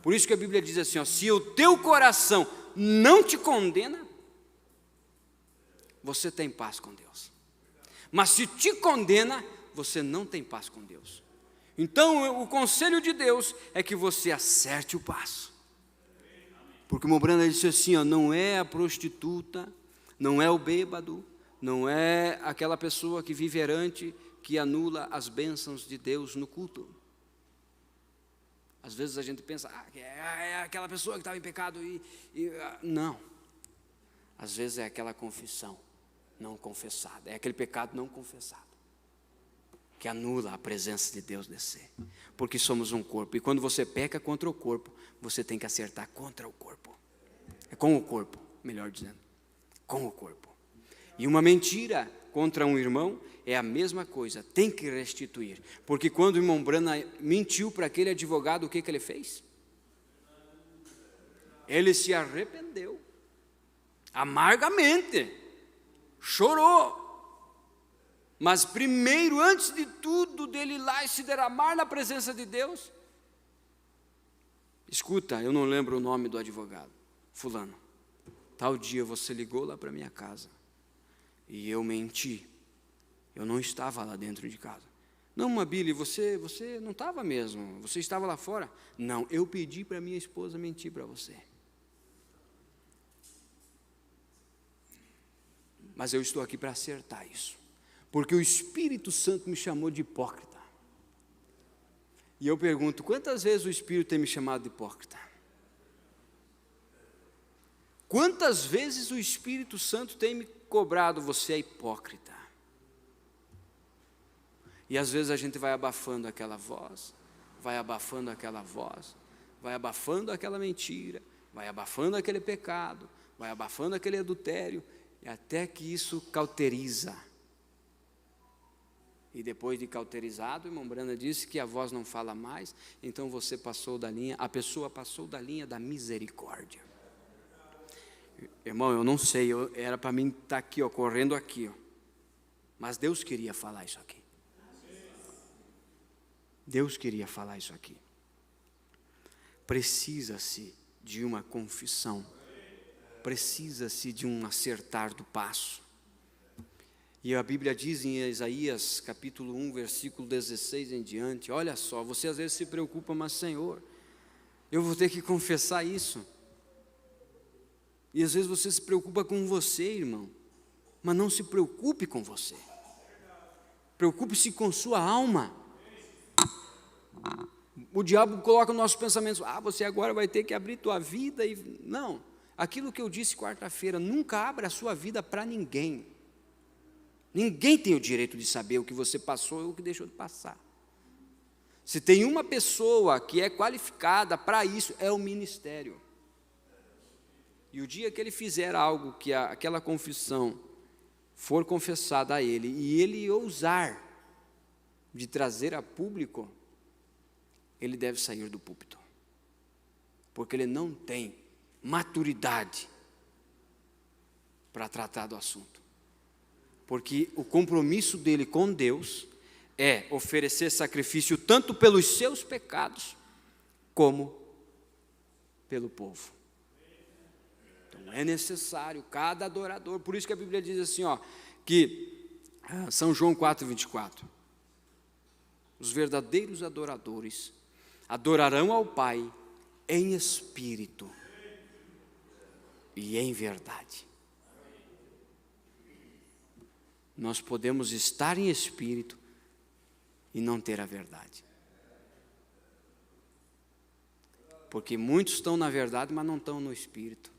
Por isso que a Bíblia diz assim, ó, se o teu coração não te condena, você tem paz com Deus. Mas se te condena, você não tem paz com Deus. Então o conselho de Deus é que você acerte o passo. Porque o irmão Brana disse assim, ó, não é a prostituta, não é o bêbado, não é aquela pessoa que vive errante, que anula as bênçãos de Deus no culto. Às vezes a gente pensa, é aquela pessoa que estava em pecado não. Às vezes é aquela confissão não confessada, é aquele pecado não confessado, que anula a presença de Deus descer. Porque somos um corpo, e quando você peca contra o corpo, você tem que acertar contra o corpo. É com o corpo, melhor dizendo, com o corpo. E uma mentira contra um irmão é a mesma coisa, tem que restituir. Porque quando o irmão Brana mentiu para aquele advogado, o que ele fez? Ele se arrependeu, amargamente, chorou. Mas primeiro, antes de tudo, dele ir lá e se derramar na presença de Deus, escuta, eu não lembro o nome do advogado, fulano, tal dia você ligou lá para minha casa, e eu menti, eu não estava lá dentro de casa. Não, Mabile, você não estava mesmo, você estava lá fora. Não, eu pedi para minha esposa mentir para você. Mas eu estou aqui para acertar isso, porque o Espírito Santo me chamou de hipócrita. E eu pergunto, quantas vezes o Espírito tem me chamado de hipócrita? Quantas vezes o Espírito Santo tem me cobrado, você é hipócrita? E às vezes a gente vai abafando aquela voz, vai abafando aquela voz, vai abafando aquela mentira, vai abafando aquele pecado, vai abafando aquele adultério, e até que isso cauteriza. E depois de cauterizado, o irmão Brana disse que a voz não fala mais, então você passou da linha, a pessoa passou da linha da misericórdia. Irmão, eu não sei, era para mim estar aqui, ó, correndo aqui, ó, mas Deus queria falar isso aqui. Deus queria falar isso aqui. Precisa-se de uma confissão. Precisa-se de um acertar do passo. E a Bíblia diz em Isaías capítulo 1, versículo 16 em diante, olha só, você às vezes se preocupa, mas Senhor, eu vou ter que confessar isso. E às vezes você se preocupa com você, irmão, mas não se preocupe com você. Preocupe-se com sua alma. O diabo coloca nos nossos pensamentos, você agora vai ter que abrir tua vida. Não, aquilo que eu disse quarta-feira, nunca abra a sua vida para ninguém. Ninguém tem o direito de saber o que você passou ou o que deixou de passar. Se tem uma pessoa que é qualificada para isso, é o ministério. E o dia que ele fizer algo que aquela confissão for confessada a ele, e ele ousar de trazer a público, ele deve sair do púlpito. Porque ele não tem maturidade para tratar do assunto. Porque o compromisso dele com Deus é oferecer sacrifício tanto pelos seus pecados, como pelo povo. Então é necessário cada adorador, por isso que a Bíblia diz assim, que São João 4:24, os verdadeiros adoradores adorarão ao Pai em espírito e em verdade. Nós podemos estar em espírito e não ter a verdade. Porque muitos estão na verdade, mas não estão no espírito.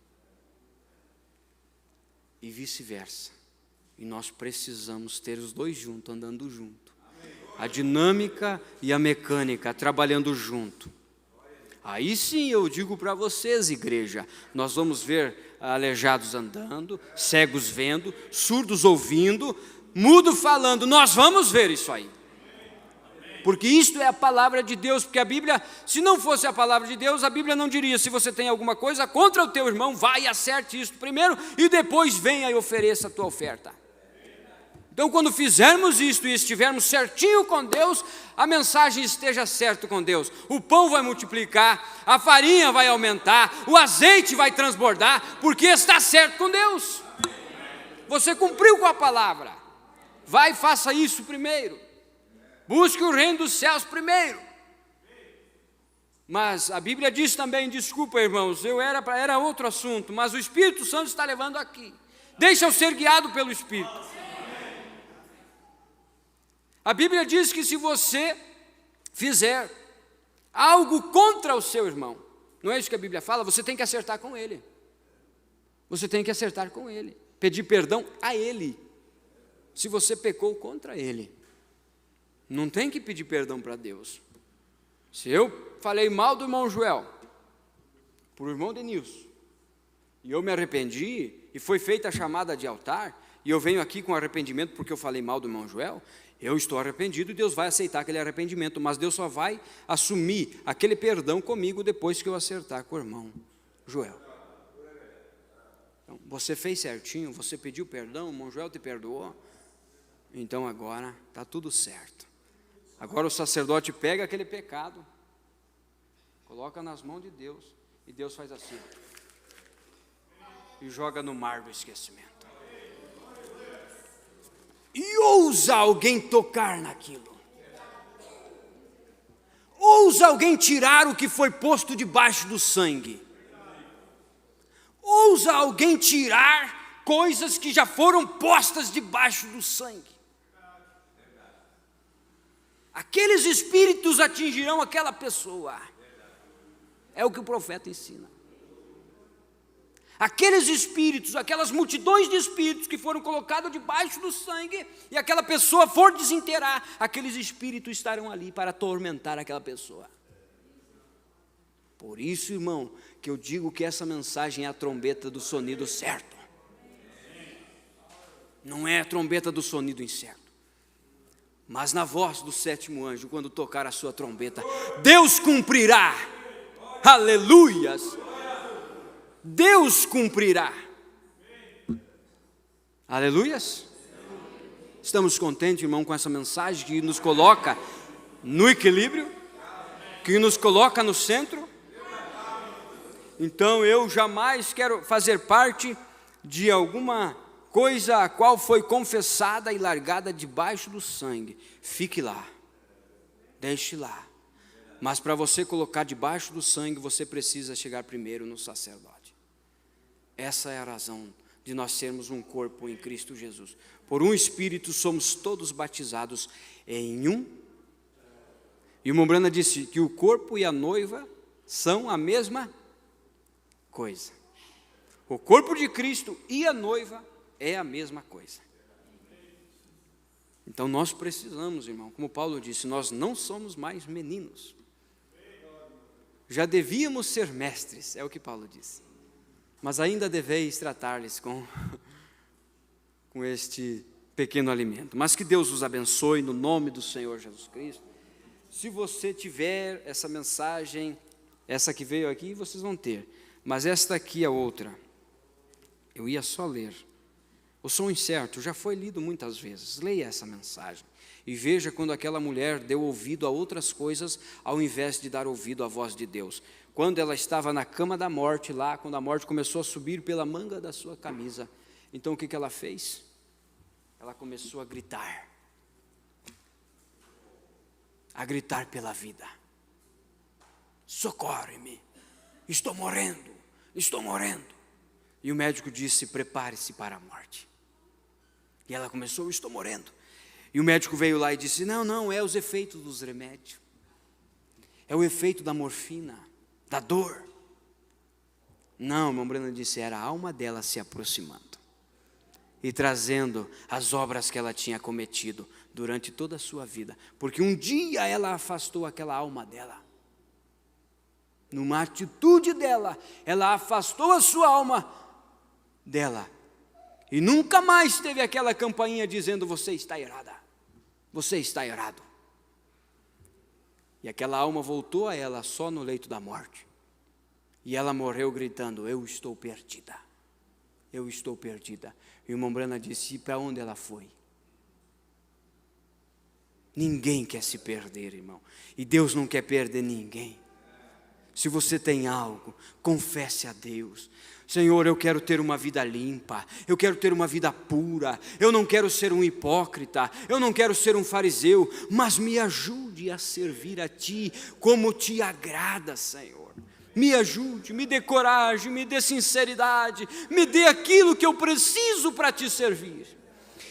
E vice-versa. E nós precisamos ter os dois juntos, andando junto. A dinâmica e a mecânica, trabalhando junto. Aí sim eu digo para vocês, igreja, nós vamos ver aleijados andando, cegos vendo, surdos ouvindo, mudo falando, nós vamos ver isso aí. Porque isto é a palavra de Deus, porque a Bíblia, se não fosse a palavra de Deus, a Bíblia não diria, se você tem alguma coisa contra o teu irmão, vai e acerte isso primeiro, e depois venha e ofereça a tua oferta. Então, quando fizermos isto e estivermos certinho com Deus, a mensagem esteja certa com Deus. O pão vai multiplicar, a farinha vai aumentar, o azeite vai transbordar, porque está certo com Deus. Você cumpriu com a palavra. Vai e faça isso primeiro. Busque o reino dos céus primeiro. Mas a Bíblia diz também, desculpa irmãos, era outro assunto, mas o Espírito Santo está levando aqui. Deixa eu ser guiado pelo Espírito. A Bíblia diz que se você fizer algo contra o seu irmão, não é isso que a Bíblia fala? Você tem que acertar com ele. Você tem que acertar com ele. Pedir perdão a ele. Se você pecou contra ele. Não tem que pedir perdão para Deus. Se eu falei mal do irmão Joel, para o irmão Denilson, e eu me arrependi, e foi feita a chamada de altar, e eu venho aqui com arrependimento porque eu falei mal do irmão Joel, eu estou arrependido e Deus vai aceitar aquele arrependimento, mas Deus só vai assumir aquele perdão comigo depois que eu acertar com o irmão Joel. Então, você fez certinho, você pediu perdão, o irmão Joel te perdoou, então agora está tudo certo. Agora o sacerdote pega aquele pecado, coloca nas mãos de Deus, e Deus faz assim, e joga no mar do esquecimento. E ousa alguém tocar naquilo. Ousa alguém tirar o que foi posto debaixo do sangue. Ousa alguém tirar coisas que já foram postas debaixo do sangue. Aqueles espíritos atingirão aquela pessoa. É o que o profeta ensina. Aqueles espíritos, aquelas multidões de espíritos que foram colocados debaixo do sangue, e aquela pessoa for desenterrar, aqueles espíritos estarão ali para atormentar aquela pessoa. Por isso, irmão, que eu digo que essa mensagem é a trombeta do sonido certo. Não é a trombeta do sonido incerto. Mas na voz do sétimo anjo, quando tocar a sua trombeta, Deus cumprirá. Aleluias! Deus cumprirá. Aleluias? Estamos contentes, irmão, com essa mensagem que nos coloca no equilíbrio, que nos coloca no centro. Então eu jamais quero fazer parte de alguma coisa a qual foi confessada e largada debaixo do sangue. Fique lá, deixe lá. Mas para você colocar debaixo do sangue, você precisa chegar primeiro no sacerdote. Essa é a razão de nós sermos um corpo em Cristo Jesus. Por um Espírito somos todos batizados em um. E o Mombrana disse que o corpo e a noiva são a mesma coisa. O corpo de Cristo e a noiva é a mesma coisa. Então nós precisamos, irmão, como Paulo disse, nós não somos mais meninos. Já devíamos ser mestres, é o que Paulo disse. Mas ainda deveis tratar-lhes com este pequeno alimento. Mas que Deus os abençoe no nome do Senhor Jesus Cristo. Se você tiver essa mensagem, essa que veio aqui, vocês vão ter. Mas esta aqui é outra. Eu ia só ler. O som incerto já foi lido muitas vezes. Leia essa mensagem. E veja quando aquela mulher deu ouvido a outras coisas, ao invés de dar ouvido à voz de Deus. Quando ela estava na cama da morte lá, quando a morte começou a subir pela manga da sua camisa. Então o que ela fez? Ela começou a gritar. A gritar pela vida. Socorre-me. Estou morrendo. Estou morrendo. E o médico disse, prepare-se para a morte. E ela começou, estou morrendo. E o médico veio lá e disse, não, é os efeitos dos remédios. É o efeito da morfina, da dor. Não, irmão Breno disse, era a alma dela se aproximando. E trazendo as obras que ela tinha cometido durante toda a sua vida. Porque um dia ela afastou aquela alma dela. Numa atitude dela, ela afastou a sua alma dela. E nunca mais teve aquela campainha dizendo, você está errada. Você está errado. E aquela alma voltou a ela só no leito da morte. E ela morreu gritando, eu estou perdida. Eu estou perdida. E o irmão Brana disse, e para onde ela foi? Ninguém quer se perder, irmão. E Deus não quer perder ninguém. Se você tem algo, confesse a Deus. Senhor, eu quero ter uma vida limpa, eu quero ter uma vida pura, eu não quero ser um hipócrita, eu não quero ser um fariseu, mas me ajude a servir a Ti como Te agrada, Senhor. Me ajude, me dê coragem, me dê sinceridade, me dê aquilo que eu preciso para Te servir.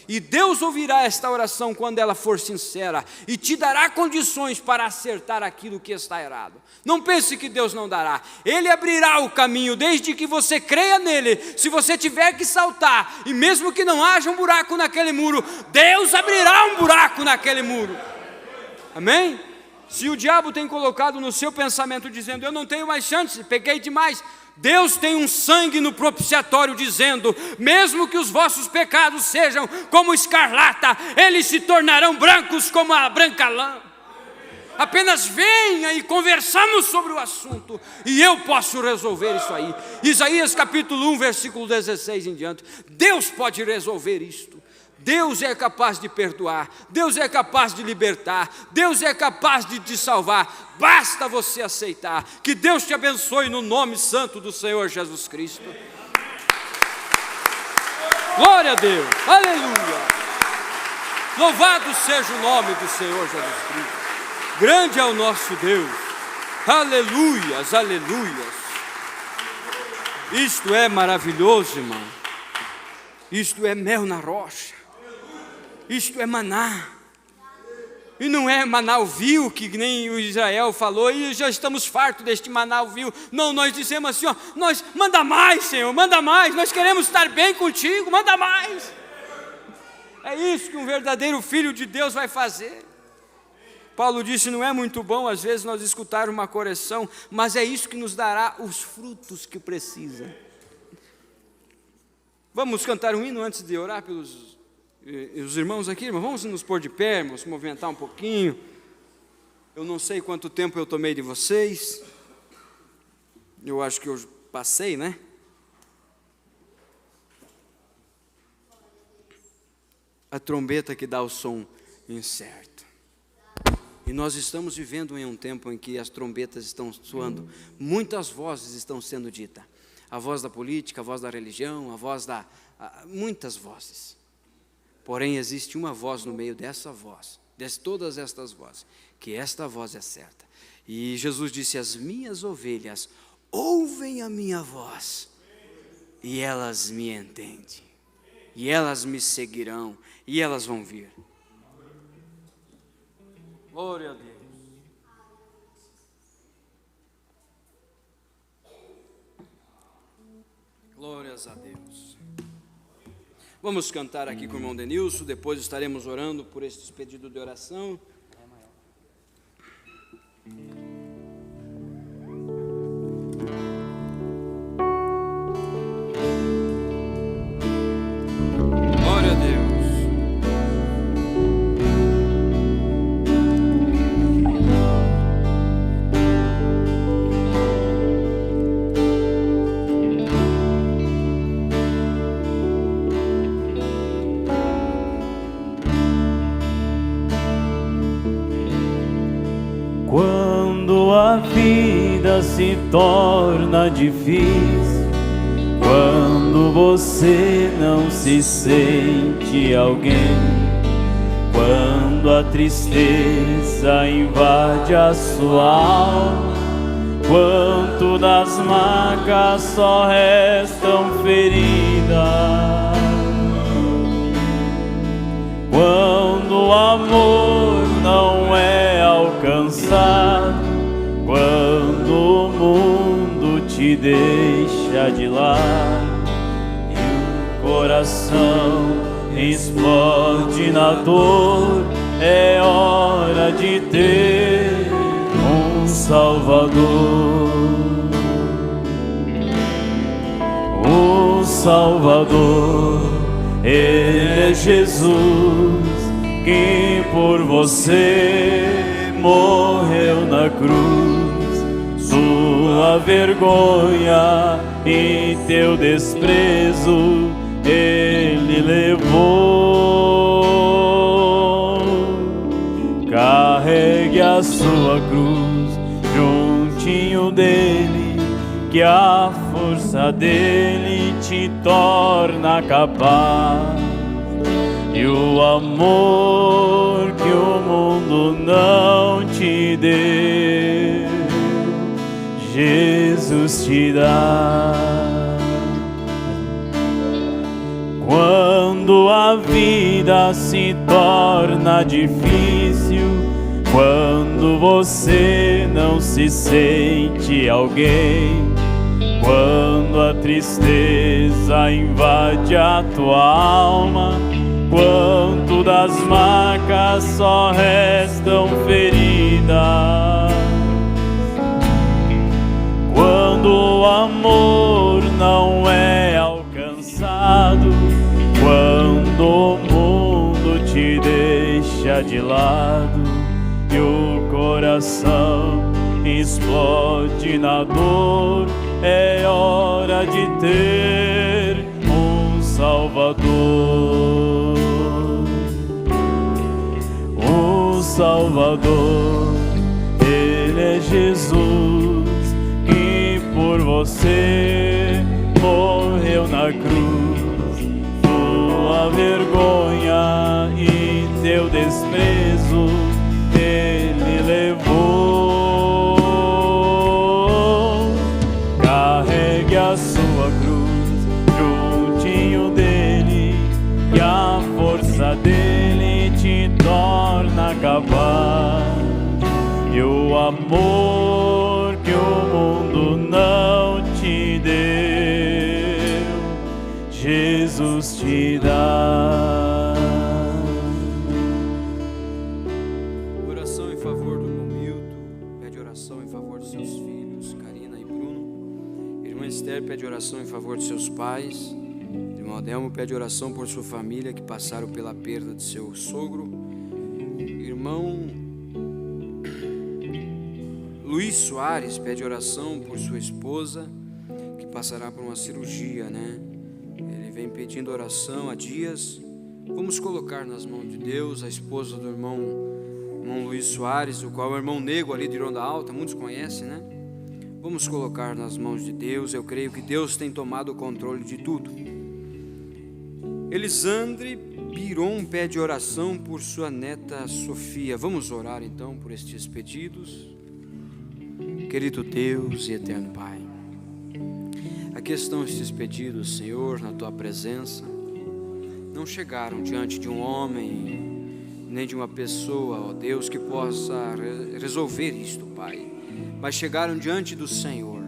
E Deus ouvirá esta oração quando ela for sincera e te dará condições para acertar aquilo que está errado. Não pense que Deus não dará. Ele abrirá o caminho desde que você creia nele. Se você tiver que saltar e mesmo que não haja um buraco naquele muro, Deus abrirá um buraco naquele muro. Amém? Se o diabo tem colocado no seu pensamento dizendo, eu não tenho mais chance, pequei demais, Deus tem um sangue no propiciatório dizendo, mesmo que os vossos pecados sejam como escarlata, eles se tornarão brancos como a branca lã. Apenas venha e conversamos sobre o assunto, e eu posso resolver isso aí. Isaías capítulo 1, versículo 16 em diante. Deus pode resolver isto. Deus é capaz de perdoar, Deus é capaz de libertar, Deus é capaz de te salvar, basta você aceitar. Que Deus te abençoe no nome santo do Senhor Jesus Cristo. Glória a Deus, aleluia, louvado seja o nome do Senhor Jesus Cristo, grande é o nosso Deus, aleluias, aleluias. Isto é maravilhoso, irmão, isto é mel na rocha. Isto é maná, e não é maná ao vil, que nem o Israel falou, e já estamos fartos deste maná ao vil. Não, nós dizemos assim, ó, nós, manda mais, Senhor, manda mais, nós queremos estar bem contigo, manda mais. É isso que um verdadeiro filho de Deus vai fazer. Paulo disse, não é muito bom às vezes nós escutar uma correção, mas é isso que nos dará os frutos que precisa. Vamos cantar um hino antes de orar pelos os irmãos aqui, irmão, vamos nos pôr de pé, vamos se movimentar um pouquinho. Eu não sei quanto tempo eu tomei de vocês. Eu acho que eu passei, né? A trombeta que dá o som incerto. E nós estamos vivendo em um tempo em que as trombetas estão soando, muitas vozes estão sendo ditas. A voz da política, a voz da religião, muitas vozes. Porém, existe uma voz no meio dessa voz, de todas estas vozes, que esta voz é certa. E Jesus disse: as minhas ovelhas ouvem a minha voz, e elas me entendem, e elas me seguirão, e elas vão vir. Glória a Deus. Glórias a Deus. Vamos cantar aqui com o irmão Denilson, depois estaremos orando por estes pedidos de oração. Glória a Deus. Quando a vida se torna difícil, quando você não se sente alguém, quando a tristeza invade a sua alma, quanto das marcas só restam feridas, quando o amor não é alcançado, quando o mundo te deixa de lado e o coração explode na dor, é hora de ter um Salvador. O Salvador, Ele é Jesus, que por você morreu na cruz. Sua vergonha e teu desprezo Ele levou. Carregue a sua cruz juntinho dele, que a força dele te torna capaz. E o amor que o mundo não te deu, Jesus te dá. Quando a vida se torna difícil, quando você não se sente alguém, quando a tristeza invade a tua alma, quanto das marcas só restam feridas, quando o amor não é alcançado, quando o mundo te deixa de lado e o coração explode na dor, é hora de ter um Salvador. O Salvador, Ele é Jesus, que por você morreu na cruz. Tua vergonha e teu desprezo Ele levou. Carregue a sua cruz juntinho dele, que a força dele te torna capaz. E o amor que o mundo não te deu, Jesus te dá. Oração em favor do irmão Milton, pede oração em favor dos seus filhos, Karina e Bruno. Irmã Esther pede oração em favor dos seus pais. Irmão Adelmo pede oração por sua família que passaram pela perda de seu sogro. Irmão Luiz Soares pede oração por sua esposa que passará por uma cirurgia, né? Ele vem pedindo oração há dias. Vamos colocar nas mãos de Deus a esposa do irmão irmão Luiz Soares, o qual é o irmão Nego ali de Ronda Alta, muitos conhecem, né? Vamos colocar nas mãos de Deus. Eu creio que Deus tem tomado o controle de tudo. Elisandre Biron pede oração por sua neta Sofia. Vamos orar então por estes pedidos. Querido Deus e eterno Pai, aqui estão estes pedidos, Senhor, na Tua presença. Não chegaram diante de um homem, nem de uma pessoa, ó Deus, que possa resolver isto, Pai, mas chegaram diante do Senhor.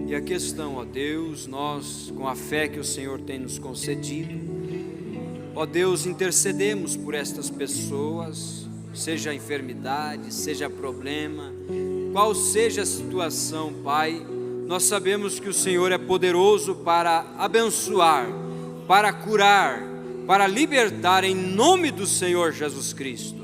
E aqui estão, ó Deus, nós, com a fé que o Senhor tem nos concedido, ó Deus, intercedemos por estas pessoas, seja enfermidade, seja problema, qual seja a situação, Pai, nós sabemos que o Senhor é poderoso para abençoar, para curar, para libertar em nome do Senhor Jesus Cristo.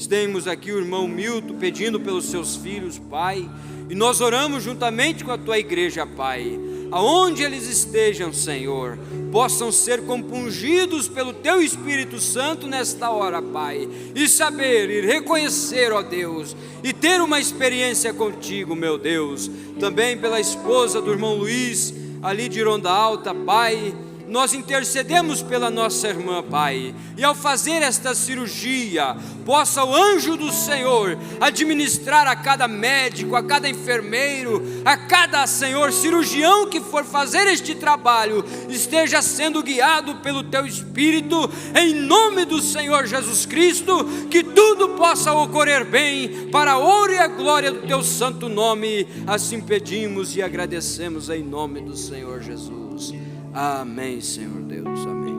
Temos aqui o irmão Milton pedindo pelos seus filhos, Pai, e nós oramos juntamente com a Tua igreja, Pai, aonde eles estejam, Senhor, possam ser compungidos pelo Teu Espírito Santo nesta hora, Pai, e saber e reconhecer, ó Deus, e ter uma experiência contigo, meu Deus. Também pela esposa do irmão Luiz, ali de Ronda Alta, Pai, nós intercedemos pela nossa irmã, Pai, e ao fazer esta cirurgia, possa o anjo do Senhor administrar a cada médico, a cada enfermeiro, a cada, Senhor, cirurgião que for fazer este trabalho, esteja sendo guiado pelo Teu Espírito, em nome do Senhor Jesus Cristo, que tudo possa ocorrer bem, para a honra e a glória do Teu santo nome. Assim pedimos e agradecemos em nome do Senhor Jesus. Amém, Senhor Deus, amém.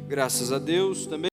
Graças a Deus também.